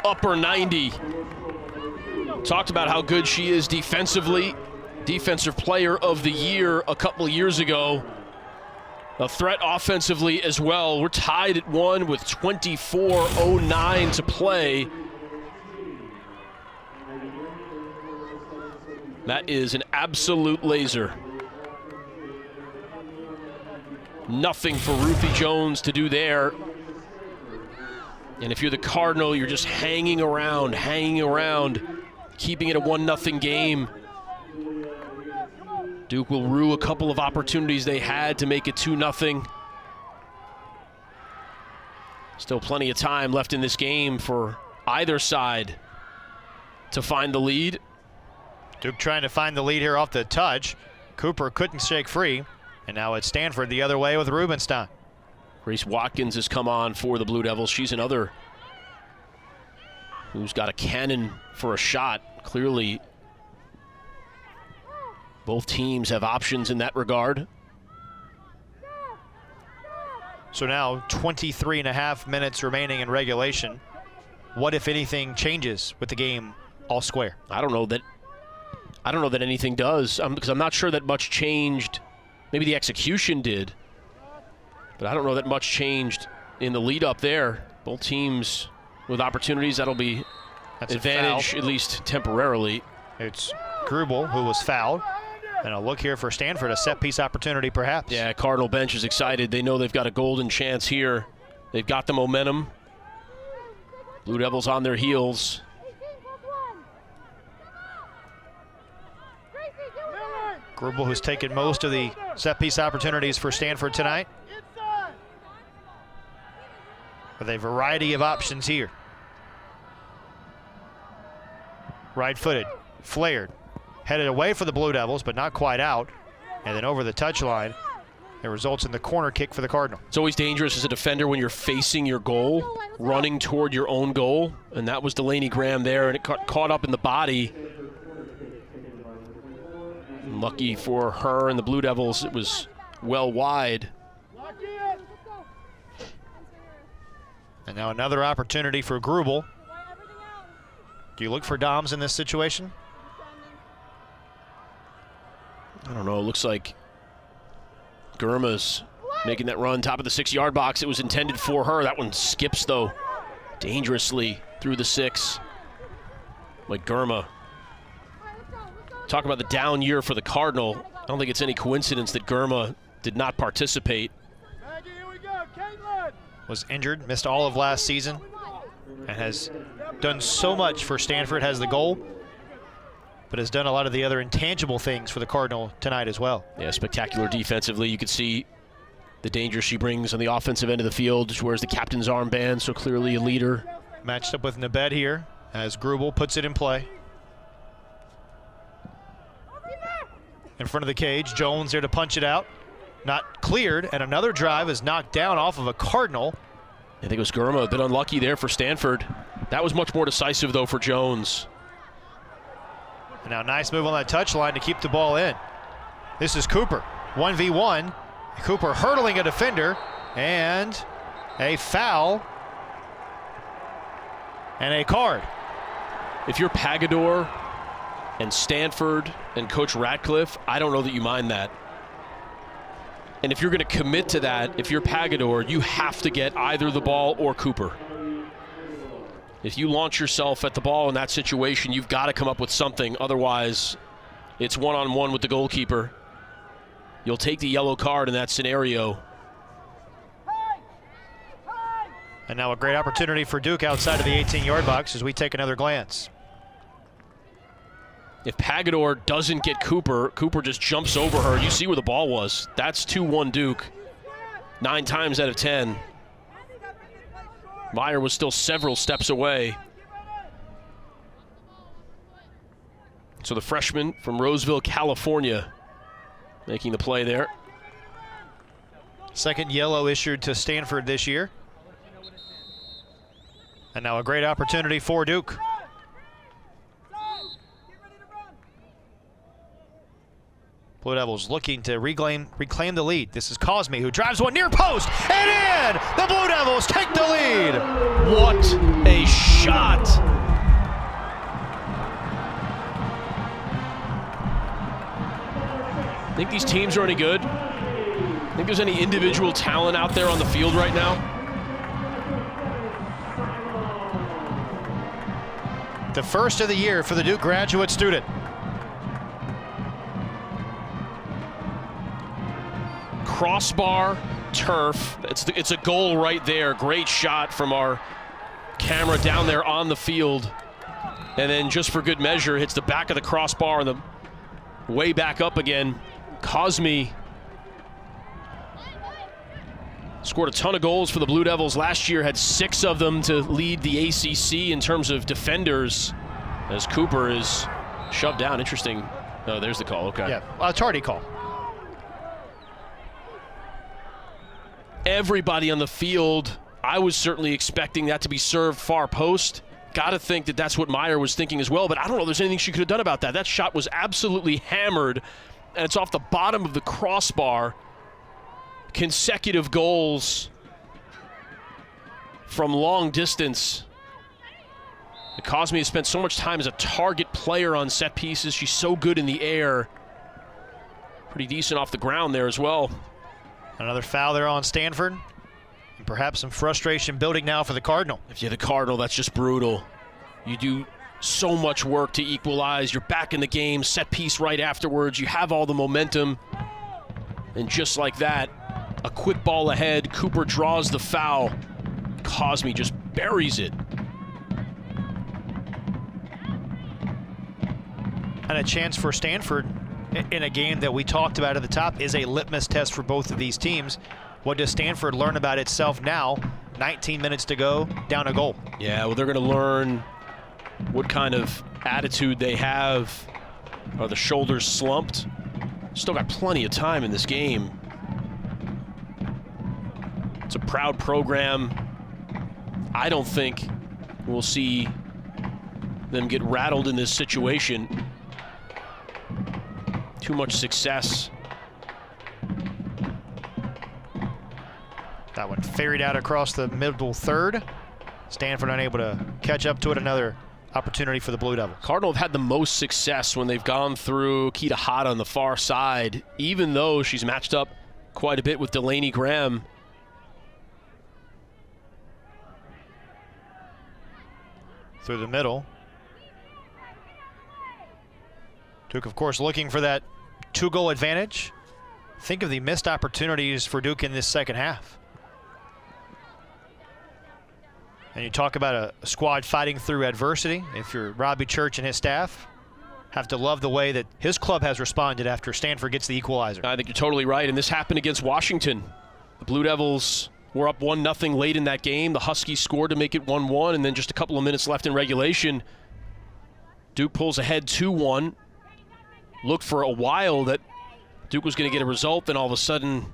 upper 90. Talked about how good she is defensively. Defensive Player of the Year a couple of years ago. A threat offensively as well. We're tied at 1 with 24:09 to play. That is an absolute laser. Nothing for Ruthie Jones to do there. And if you're the Cardinal, you're just hanging around, keeping it a 1-0 game. Duke will rue a couple of opportunities they had to make it 2-0. Still plenty of time left in this game for either side to find the lead. Duke trying to find the lead here off the touch. Cooper couldn't shake free. And now it's Stanford the other way with Rubenstein. Grace Watkins has come on for the Blue Devils. She's another who's got a cannon for a shot. Clearly, both teams have options in that regard. So now 23.5 minutes remaining in regulation. What, if anything, changes with the game all square? I don't know that anything does, because I'm not sure that much changed. Maybe the execution did, but I don't know that much changed in the lead up there. Both teams with opportunities. That'll be advantage, at least temporarily. It's Grubel who was fouled. And a look here for Stanford, a set-piece opportunity perhaps. Yeah, Cardinal bench is excited. They know they've got a golden chance here. They've got the momentum. Blue Devils on their heels. Grubel, who's taken most of the set-piece opportunities for Stanford tonight. With a variety of options here. Right-footed, flared. Headed away for the Blue Devils, but not quite out. And then over the touchline, it results in the corner kick for the Cardinal. It's always dangerous as a defender when you're facing your goal, running toward your own goal. And that was Delaney Graham there, and it caught up in the body. And lucky for her and the Blue Devils, it was well wide. And now another opportunity for Grubel. Do you look for Doms in this situation? I don't know, it looks like Girma's making that run top of the 6-yard box. It was intended for her. That one skips, though, dangerously through the 6. Like Girma. Talk about the down year for the Cardinal. I don't think it's any coincidence that Girma did not participate. Was injured, missed all of last season, and has done so much for Stanford, has the goal, but has done a lot of the other intangible things for the Cardinal tonight as well. Yeah, spectacular defensively. You could see the danger she brings on the offensive end of the field. She wears the captain's armband, so clearly a leader. Matched up with Nabed here as Grubel puts it in play. In front of the cage, Jones there to punch it out. Not cleared, and another drive is knocked down off of a Cardinal. I think it was Girma, a bit unlucky there for Stanford. That was much more decisive, though, for Jones. And now nice move on that touchline to keep the ball in. This is Cooper, 1v1. Cooper hurdling a defender, and a foul, and a card. If you're Pagador and Stanford and Coach Ratcliffe, I don't know that you mind that. And if you're going to commit to that, if you're Pagador, you have to get either the ball or Cooper. If you launch yourself at the ball in that situation, you've got to come up with something. Otherwise, it's one-on-one with the goalkeeper. You'll take the yellow card in that scenario. And now a great opportunity for Duke outside of the 18-yard box as we take another glance. If Pagador doesn't get Cooper, Cooper just jumps over her. You see where the ball was. That's 2-1 Duke. 9 times out of 10. Meyer was still several steps away. So the freshman from Roseville, California, making the play there. Second yellow issued to Stanford this year. And now a great opportunity for Duke. Blue Devils looking to reclaim the lead. This is Cosme who drives one near post and in! The Blue Devils take the lead! What a shot! Think these teams are any good? Think there's any individual talent out there on the field right now? The first of the year for the Duke graduate student. Crossbar, turf. It's a goal right there. Great shot from our camera down there on the field. And then just for good measure, hits the back of the crossbar and the way back up again. Cosme scored a ton of goals for the Blue Devils last year, had 6 of them to lead the ACC in terms of defenders, as Cooper is shoved down. Interesting. Oh, there's the call. Okay. Yeah, a tardy call. Everybody on the field, I was certainly expecting that to be served far post. Got to think that that's what Meyer was thinking as well, but I don't know if there's anything she could have done about that. That shot was absolutely hammered, and it's off the bottom of the crossbar. Consecutive goals from long distance. Cosme has spent so much time as a target player on set pieces. She's so good in the air. Pretty decent off the ground there as well. Another foul there on Stanford. And perhaps some frustration building now for the Cardinal. If you're the Cardinal, that's just brutal. You do so much work to equalize. You're back in the game, set piece right afterwards. You have all the momentum. And just like that, a quick ball ahead. Cooper draws the foul. Cosme just buries it. And a chance for Stanford in a game that we talked about at the top is a litmus test for both of these teams. What does Stanford learn about itself now? 19 minutes to go, down a goal. Yeah, well, they're going to learn what kind of attitude they have. Are the shoulders slumped? Still got plenty of time in this game. It's a proud program. I don't think we'll see them get rattled in this situation. Too much success. That one ferried out across the middle third. Stanford unable to catch up to it. Another opportunity for the Blue Devils. Cardinal have had the most success when they've gone through Kita Hata on the far side, even though she's matched up quite a bit with Delaney Graham. Through the middle. Duke, of course, looking for that 2-goal advantage. Think of the missed opportunities for Duke in this second half. And you talk about a squad fighting through adversity. If you're Robbie Church and his staff, have to love the way that his club has responded after Stanford gets the equalizer. I think you're totally right, and this happened against Washington. The Blue Devils were up 1-0 late in that game. The Huskies scored to make it 1-1, and then just a couple of minutes left in regulation. Duke pulls ahead 2-1. Looked for a while that Duke was going to get a result, then all of a sudden,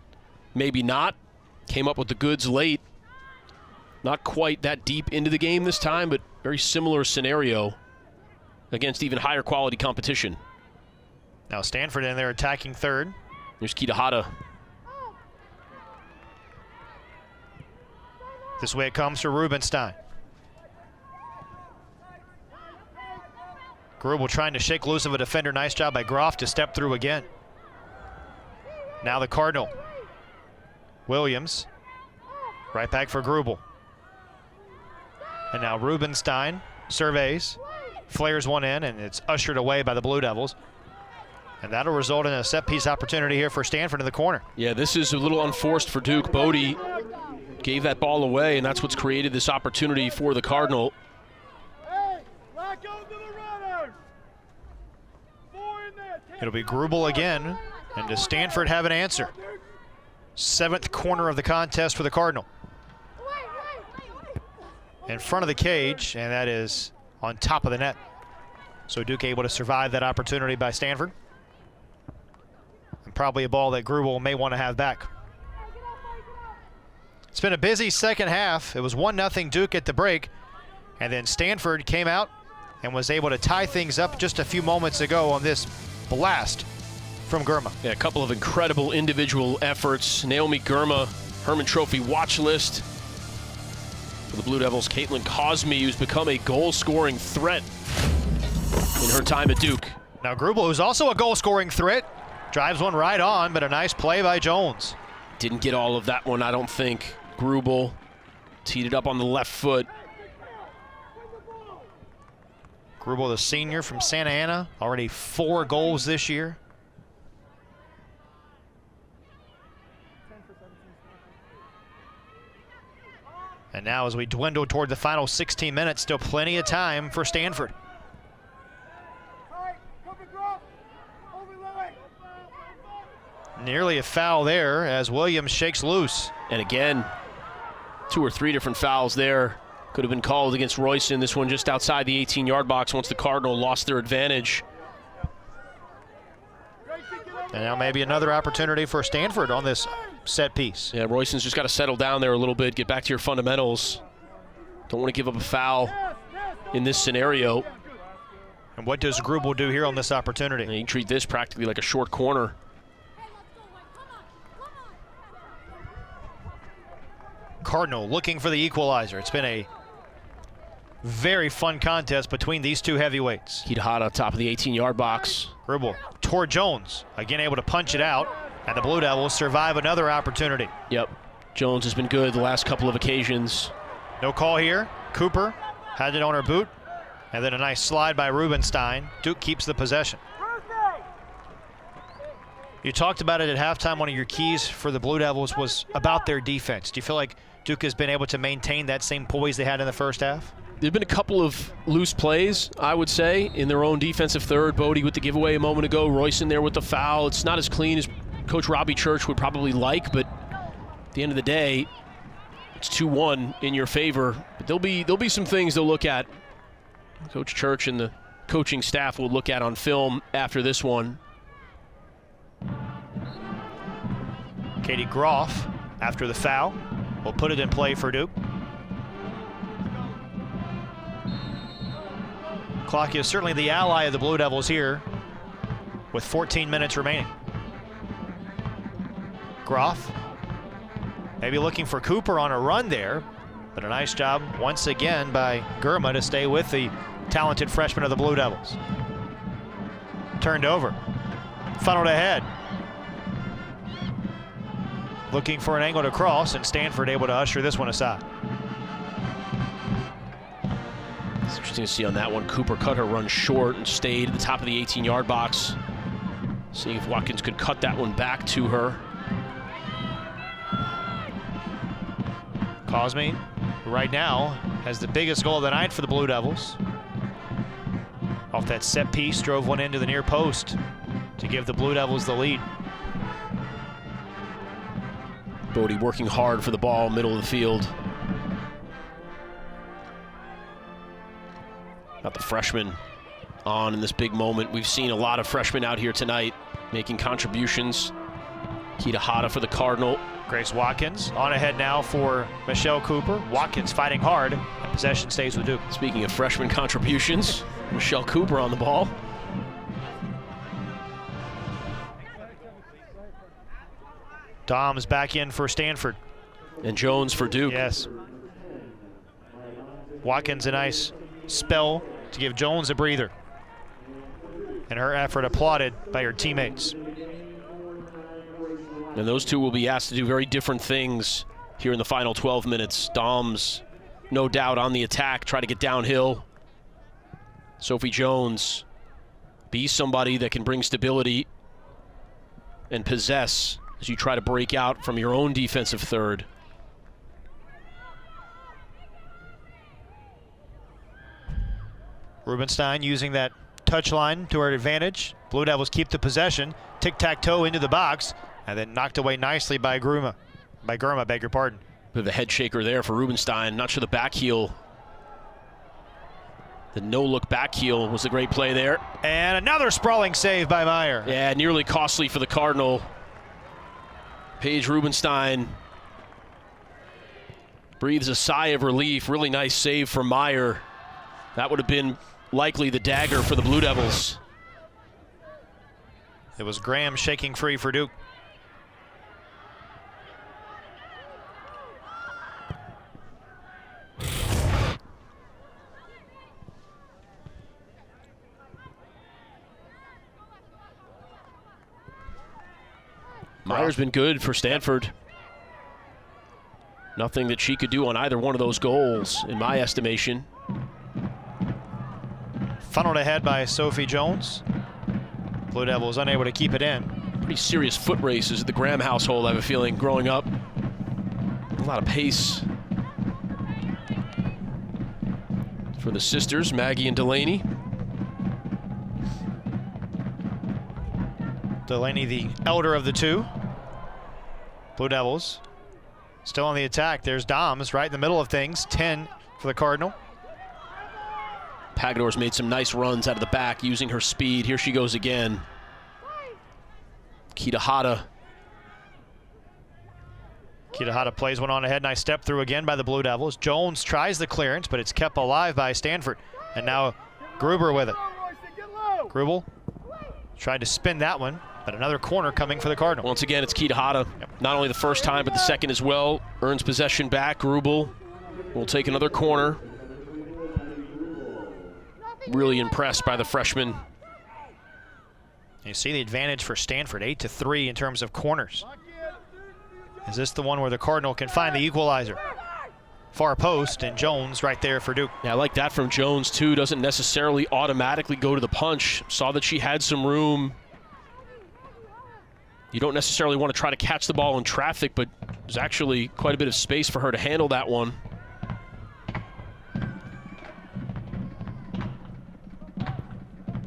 maybe not. Came up with the goods late. Not quite that deep into the game this time, but very similar scenario against even higher quality competition. Now Stanford in there attacking third. Here's Kita Hata. This way it comes for Rubenstein. Grubel trying to shake loose of a defender. Nice job by Groff to step through again. Now the Cardinal. Williams. Right back for Grubel. And now Rubenstein surveys. Flares one in, and it's ushered away by the Blue Devils. And that'll result in a set-piece opportunity here for Stanford in the corner. Yeah, this is a little unforced for Duke. Bodie gave that ball away, and that's what's created this opportunity for the Cardinal. It'll be Grubel again, and does Stanford have an answer? 7th corner of the contest for the Cardinal. In front of the cage, and that is on top of the net. So Duke able to survive that opportunity by Stanford. And probably a ball that Grubel may want to have back. It's been a busy second half. It was 1-0 Duke at the break, and then Stanford came out and was able to tie things up just a few moments ago on this blast from Girma. Yeah, a couple of incredible individual efforts. Naomi Girma, Herman Trophy watch list for the Blue Devils. Caitlin Cosme, who's become a goal-scoring threat in her time at Duke. Now Grubel, who's also a goal-scoring threat, drives one right on, but a nice play by Jones. Didn't get all of that one, I don't think. Grubel teed it up on the left foot. Grubel, the senior from Santa Ana, already 4 goals this year. And now as we dwindle toward the final 16 minutes, still plenty of time for Stanford. Nearly a foul there as Williams shakes loose. And again, 2 or 3 different fouls there. Could have been called against Royston. This one just outside the 18-yard box once the Cardinal lost their advantage. And now maybe another opportunity for Stanford on this set piece. Yeah, Royston's just got to settle down there a little bit, get back to your fundamentals. Don't want to give up a foul in this scenario. And what does Grubel do here on this opportunity? And you treat this practically like a short corner. Cardinal looking for the equalizer. It's been a very fun contest between these two heavyweights. Kitahara top of the 18-yard box. Grubel toward Jones, again able to punch it out, and the Blue Devils survive another opportunity. Yep, Jones has been good the last couple of occasions. No call here. Cooper had it on her boot, and then a nice slide by Rubenstein. Duke keeps the possession. You talked about it at halftime. One of your keys for the Blue Devils was about their defense. Do you feel like Duke has been able to maintain that same poise they had in the first half? There've been a couple of loose plays, I would say, in their own defensive third. Bodie with the giveaway a moment ago. Royston there with the foul. It's not as clean as Coach Robbie Church would probably like, but at the end of the day, it's 2-1 in your favor. But there'll be some things they'll look at. Coach Church and the coaching staff will look at on film after this one. Katie Groff, after the foul, will put it in play for Duke. Clock is certainly the ally of the Blue Devils here with 14 minutes remaining. Groff maybe looking for Cooper on a run there, but a nice job once again by Girma to stay with the talented freshman of the Blue Devils. Turned over, funneled ahead. Looking for an angle to cross, and Stanford able to usher this one aside. It's interesting to see on that one. Cooper cut her run short and stayed at the top of the 18-yard box. Seeing if Watkins could cut that one back to her. Cosme right now has the biggest goal of the night for the Blue Devils. Off that set piece, drove one into the near post to give the Blue Devils the lead. Bodie working hard for the ball, middle of the field. Got the freshman on in this big moment. We've seen a lot of freshmen out here tonight making contributions. Kitahara for the Cardinal. Grace Watkins on ahead now for Michelle Cooper. Watkins fighting hard, and possession stays with Duke. Speaking of freshman contributions, Michelle Cooper on the ball. Dom's back in for Stanford. And Jones for Duke. Yes. Watkins a nice spell to give Jones a breather. And her effort applauded by her teammates. And those two will be asked to do very different things here in the final 12 minutes. Dom's no doubt on the attack, try to get downhill. Sophie Jones, be somebody that can bring stability and possess as you try to break out from your own defensive third. Rubenstein using that touch line to her advantage. Blue Devils keep the possession, tic-tac-toe into the box, and then knocked away nicely by Gurma, beg your pardon. Bit of a head shaker there for Rubenstein. Not sure the back heel. The no-look back heel was a great play there. And another sprawling save by Meyer. Yeah, nearly costly for the Cardinal. Paige Rubenstein breathes a sigh of relief. Really nice save from Meyer. That would have been likely the dagger for the Blue Devils. It was Graham shaking free for Duke. Meyer's been good for Stanford. Nothing that she could do on either one of those goals, in my estimation. Funneled ahead by Sophie Jones. Blue Devils unable to keep it in. Pretty serious foot races at the Graham household, I have a feeling, growing up. A lot of pace for the sisters, Maggie and Delaney. Delaney, the elder of the two. Blue Devils still on the attack. There's Doms right in the middle of things. 10 for the Cardinal. Pagador's made some nice runs out of the back using her speed. Here she goes again. Kitahara. Kitahara plays one on ahead. Nice step through again by the Blue Devils. Jones tries the clearance, but it's kept alive by Stanford. And now Gruber with it. Grubel tried to spin that one, but another corner coming for the Cardinal. Once again, it's Kitahara. Not only the first time, but the second as well. Earns possession back. Grubel will take another corner. Really impressed by the freshman. You see the advantage for Stanford, 8-3 in terms of corners. Is this the one where the Cardinal can find the equalizer? Far post, and Jones right there for Duke. Yeah, I like that from Jones too. Doesn't necessarily automatically go to the punch. Saw that she had some room. You don't necessarily want to try to catch the ball in traffic, but there's actually quite a bit of space for her to handle that one.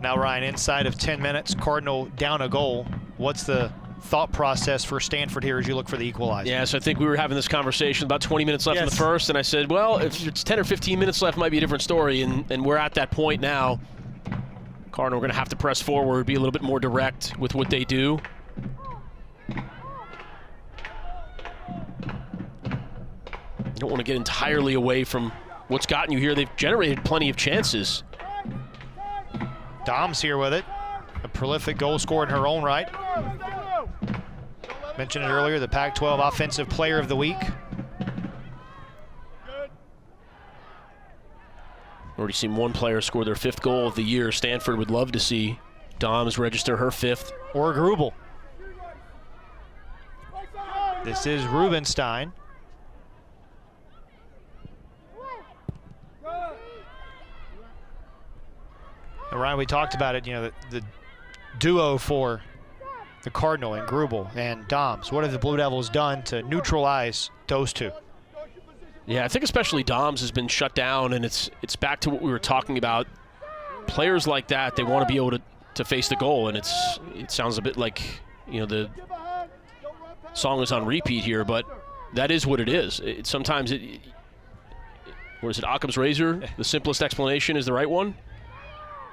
Now, Ryan, inside of 10 minutes, Cardinal down a goal. What's the thought process for Stanford here as you look for the equalizer? Yeah, so I think we were having this conversation about 20 minutes left in the first, and I said, well, if it's 10 or 15 minutes left, it might be a different story, and we're at that point now. Cardinal are going to have to press forward, be a little bit more direct with what they do. You don't want to get entirely away from what's gotten you here. They've generated plenty of chances. Dom's here with it. A prolific goal scorer in her own right. Mentioned it earlier, the Pac-12 Offensive Player of the Week. Already seen one player score their 5th goal of the year. Stanford would love to see Doms register her 5th. Or Grubel. This is Rubenstein. And Ryan, we talked about it, you know, the duo for the Cardinal and Grubel and Doms. What have the Blue Devils done to neutralize those two? Yeah, I think especially Doms has been shut down, and it's back to what we were talking about. Players like that, they want to be able to face the goal, and it sounds a bit like, you know, the song is on repeat here, but that is what it is. Sometimes what is it, Occam's razor? The simplest explanation is the right one.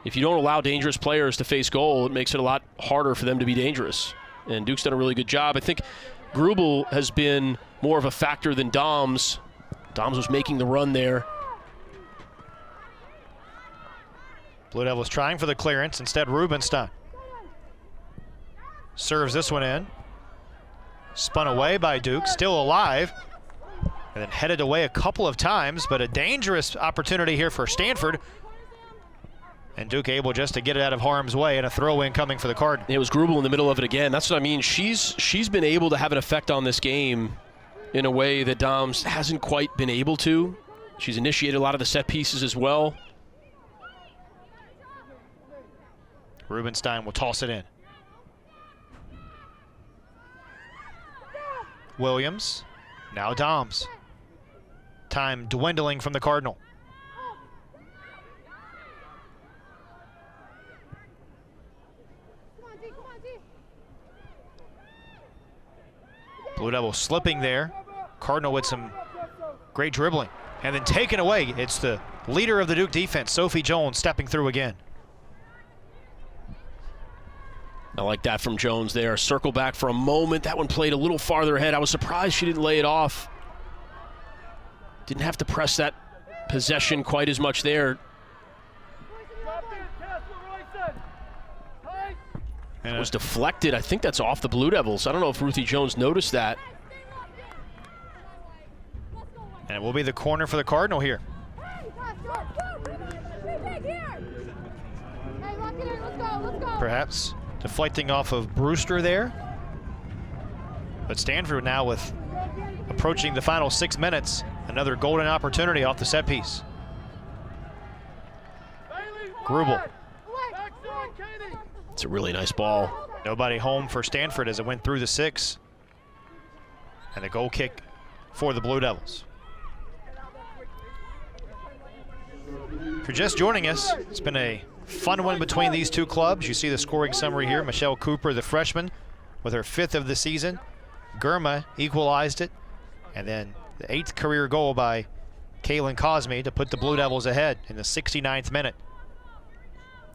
If you don't allow dangerous players to face goal, it makes it a lot harder for them to be dangerous. And Duke's done a really good job. I think Grubel has been more of a factor than Doms. Doms was making the run there. Blue Devils trying for the clearance. Instead, Rubenstein serves this one in. Spun away by Duke, still alive. And then headed away a couple of times, but a dangerous opportunity here for Stanford. And Duke able just to get it out of harm's way, and a throw-in coming for the Cardinals. It was Grubel in the middle of it again. That's what I mean. She's been able to have an effect on this game in a way that Doms hasn't quite been able to. She's initiated a lot of the set pieces as well. Rubenstein will toss it in. Williams, now Doms. Time dwindling from the Cardinal. Blue Devils slipping there. Cardinal with some great dribbling. And then taken away. It's the leader of the Duke defense, Sophie Jones, stepping through again. I like that from Jones there. Circle back for a moment. That one played a little farther ahead. I was surprised she didn't lay it off. Didn't have to press that possession quite as much there. It was deflected. I think that's off the Blue Devils. I don't know if Ruthie Jones noticed that. And it will be the corner for the Cardinal here. Perhaps deflecting off of Brewster there. But Stanford now with approaching the final 6 minutes. Another golden opportunity off the set piece. Grubel. It's a really nice ball. Nobody home for Stanford as it went through the 6. And the goal kick for the Blue Devils. If you're just joining us, it's been a fun one between these two clubs. You see the scoring summary here. Michelle Cooper, the freshman, with her 5th of the season. Gurma equalized it. And then the 8th career goal by Kaylin Cosme to put the Blue Devils ahead in the 69th minute.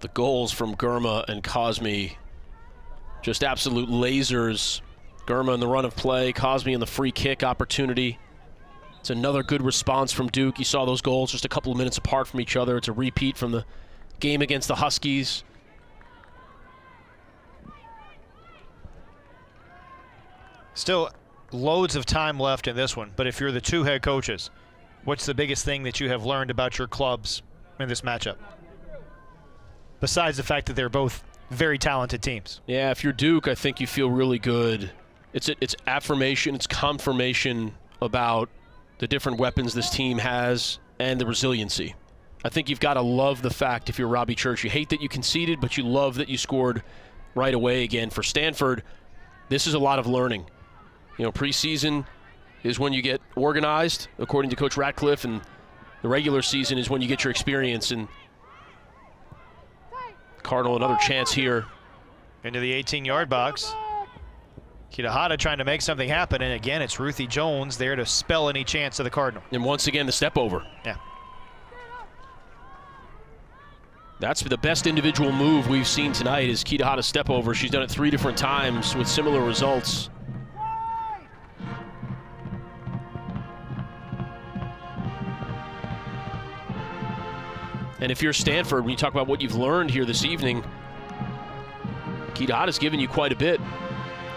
The goals from Gurma and Cosme, just absolute lasers. Gurma in the run of play, Cosme in the free kick opportunity. It's another good response from Duke. You saw those goals just a couple of minutes apart from each other. It's a repeat from the game against the Huskies. Still loads of time left in this one, but if you're the two head coaches, what's the biggest thing that you have learned about your clubs in this matchup? Besides the fact that they're both very talented teams. Yeah, if you're Duke, I think you feel really good. It's affirmation, it's confirmation about the different weapons this team has and the resiliency. I think you've got to love the fact, if you're Robbie Church, you hate that you conceded, but you love that you scored right away again. For Stanford, this is a lot of learning. You know, preseason is when you get organized, according to Coach Ratcliffe, and the regular season is when you get your experience. And Cardinal, another chance here. Into the 18-yard box. Kitahara trying to make something happen, and again, it's Ruthie Jones there to spell any chance of the Cardinal. And once again, the step over. Yeah. That's the best individual move we've seen tonight is Kitahara's step over. She's done it 3 different times with similar results. And if you're Stanford, when you talk about what you've learned here this evening, Kitahara's given you quite a bit.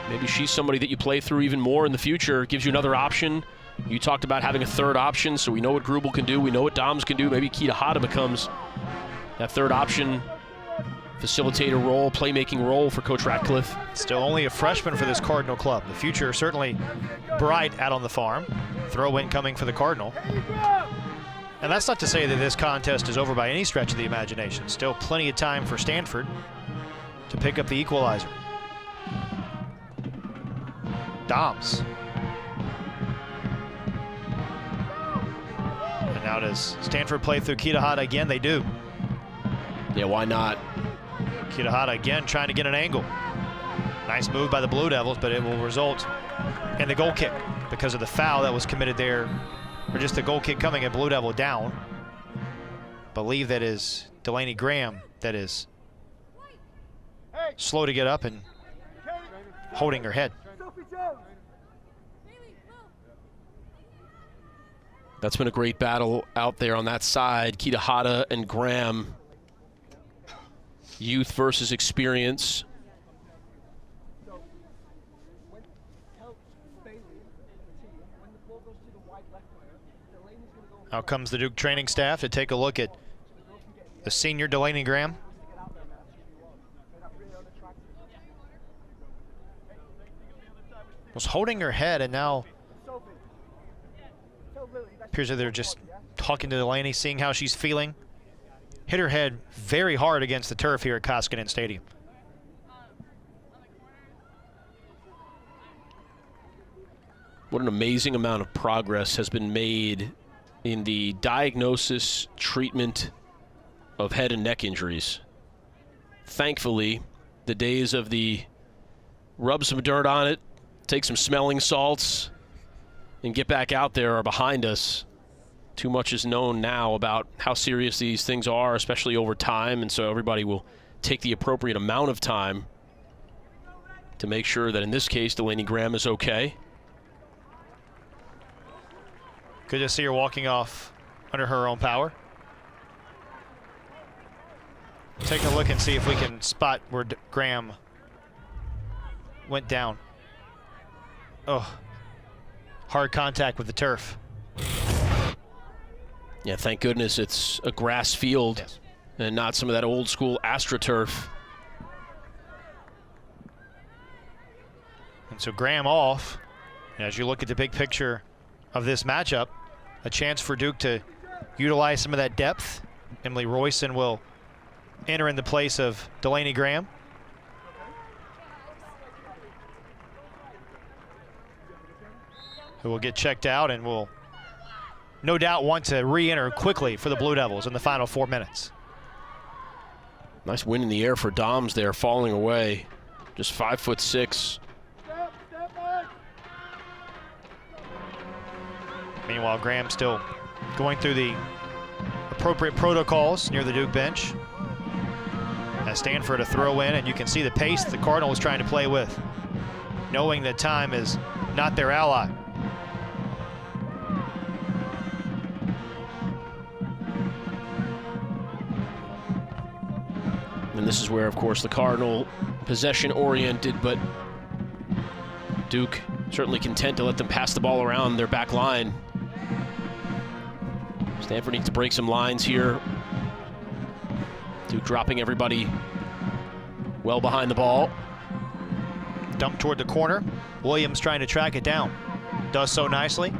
Maybe she's somebody that you play through even more in the future, gives you another option. You talked about having a third option, so we know what Grubel can do, we know what Doms can do. Maybe Kitahara becomes that third option, facilitator role, playmaking role for Coach Ratcliffe. Still only a freshman for this Cardinal club. The future certainly bright out on the farm. Throw-in coming for the Cardinal. And that's not to say that this contest is over by any stretch of the imagination. Still plenty of time for Stanford to pick up the equalizer. Doms. And now does Stanford play through Kitahara again? They do. Yeah, why not? Kitahara again trying to get an angle. Nice move by the Blue Devils, but it will result in the goal kick because of the foul that was committed there. Or just the goal kick coming at Blue Devil down. Believe that is Delaney Graham that is slow to get up and holding her head. That's been a great battle out there on that side. Kitahara and Graham. Youth versus experience. Out comes the Duke training staff to take a look at the senior Delaney Graham. Was holding her head and now appears that they're just talking to Delaney, seeing how she's feeling. Hit her head very hard against the turf here at Koskinen Stadium. What an amazing amount of progress has been made in the diagnosis, treatment of head and neck injuries. Thankfully, the days of the rub some dirt on it take some smelling salts and get back out there are behind us. Too much is known now about how serious these things are, especially over time, and so everybody will take the appropriate amount of time to make sure that in this case Delaney Graham is okay. Good to see her walking off under her own power. Take a look and see if we can spot where Graham went down. Oh, hard contact with the turf. Yeah, thank goodness it's a grass field. Yes. And not some of that old school AstroTurf. And so Graham off. And as you look at the big picture of this matchup, a chance for Duke to utilize some of that depth. Emily Royson will enter in the place of Delaney Graham. Who will get checked out and will no doubt want to re-enter quickly for the Blue Devils in the final 4 minutes. Nice win in the air for Doms there, falling away. Just 5'6". Meanwhile, Graham still going through the appropriate protocols near the Duke bench. As Stanford a throw in, and you can see the pace the Cardinal is trying to play with, knowing that time is not their ally. And this is where, of course, the Cardinal possession-oriented, but Duke certainly content to let them pass the ball around their back line. Stanford needs to break some lines here. Duke dropping everybody well behind the ball. Dump toward the corner. Williams trying to track it down. Does so nicely.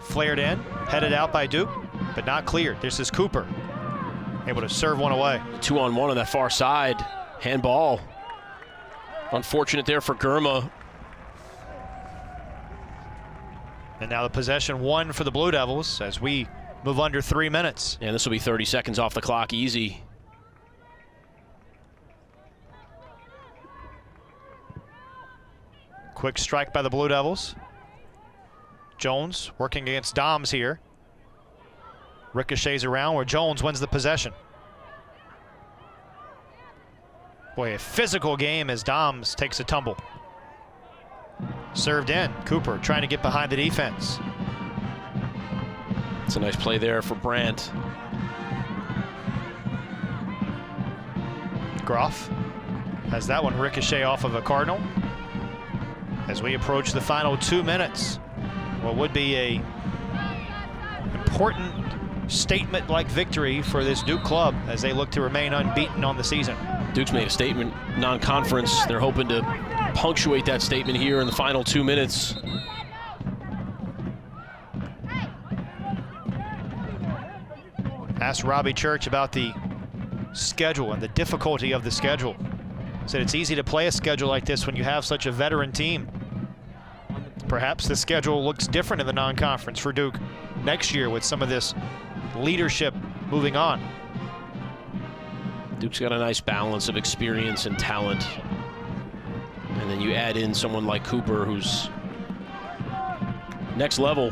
Flared in, headed out by Duke, but not cleared. This is Cooper, able to serve one away. 2-on-1 on that far side. Handball. Unfortunate there for Girma. And now the possession one for the Blue Devils as we move under 3 minutes. And this will be 30 seconds off the clock, easy. Quick strike by the Blue Devils. Jones working against Doms here. Ricochets around where Jones wins the possession. Boy, a physical game as Doms takes a tumble. Served in. Cooper trying to get behind the defense. It's a nice play there for Brandt. Groff has that one ricochet off of a Cardinal. As we approach the final 2 minutes, what would be a important statement-like victory for this Duke club as they look to remain unbeaten on the season. Duke's made a statement non-conference. They're hoping to punctuate that statement here in the final 2 minutes. Asked Robbie Church about the schedule and the difficulty of the schedule. Said it's easy to play a schedule like this when you have such a veteran team. Perhaps the schedule looks different in the non-conference for Duke next year with some of this leadership moving on. Duke's got a nice balance of experience and talent. And then you add in someone like Cooper, who's next level.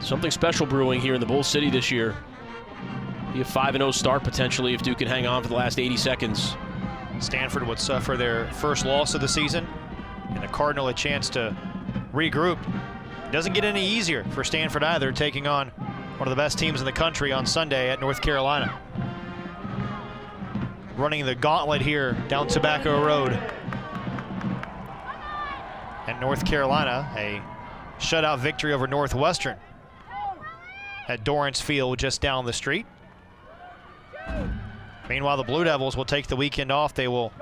Something special brewing here in the Bull City this year. Be a 5-0 start potentially if Duke can hang on for the last 80 seconds. Stanford would suffer their first loss of the season, and the Cardinal a chance to regroup. Doesn't get any easier for Stanford either, taking on one of the best teams in the country on Sunday at North Carolina. Running the gauntlet here down Tobacco Road. And North Carolina, a shutout victory over Northwestern at Dorrance Field just down the street. Meanwhile, the Blue Devils will take the weekend off. They will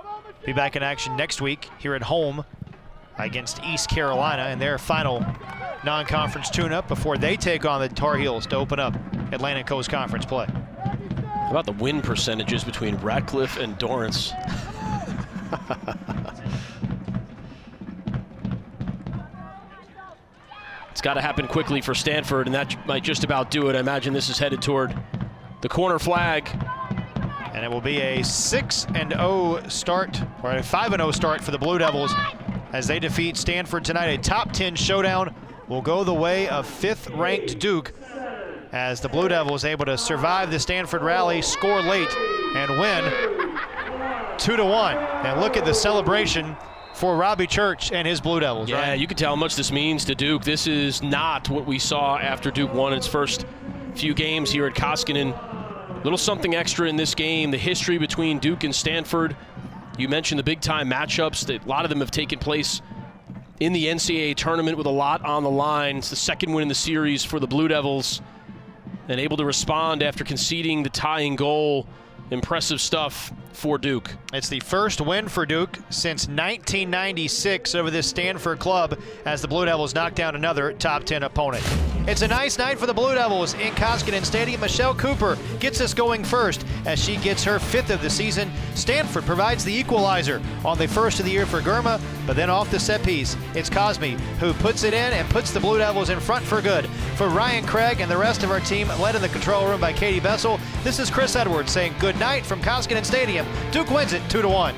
be back in action next week here at home against East Carolina in their final non-conference tune-up before they take on the Tar Heels to open up Atlantic Coast Conference play. How about the win percentages between Radcliffe and Dorrance? It's got to happen quickly for Stanford, and that might just about do it. I imagine this is headed toward the corner flag. And it will be a 6-0 start, or a 5-0 start for the Blue Devils as they defeat Stanford tonight. A top 10 showdown will go the way of 5th-ranked Duke as the Blue Devils able to survive the Stanford rally, score late, and win 2-1. And look at the celebration for Robbie Church and his Blue Devils. Yeah, right? You can tell how much this means to Duke. This is not what we saw after Duke won its first few games here at Koskinen. Little something extra in this game, the history between Duke and Stanford. You mentioned the big-time matchups. That a lot of them have taken place in the NCAA tournament with a lot on the line. It's the second win in the series for the Blue Devils, and able to respond after conceding the tying goal. Impressive stuff for Duke. It's the first win for Duke since 1996 over this Stanford club as the Blue Devils knock down another top 10 opponent. It's a nice night for the Blue Devils in Koskinen Stadium. Michelle Cooper gets us going first as she gets her 5th of the season. Stanford provides the equalizer on the first of the year for Gurma, but then off the set piece, it's Cosme who puts it in and puts the Blue Devils in front for good. For Ryan Craig and the rest of our team, led in the control room by Katie Bessel, this is Chris Edwards saying good night from Koskinen Stadium. Duke wins it 2-1.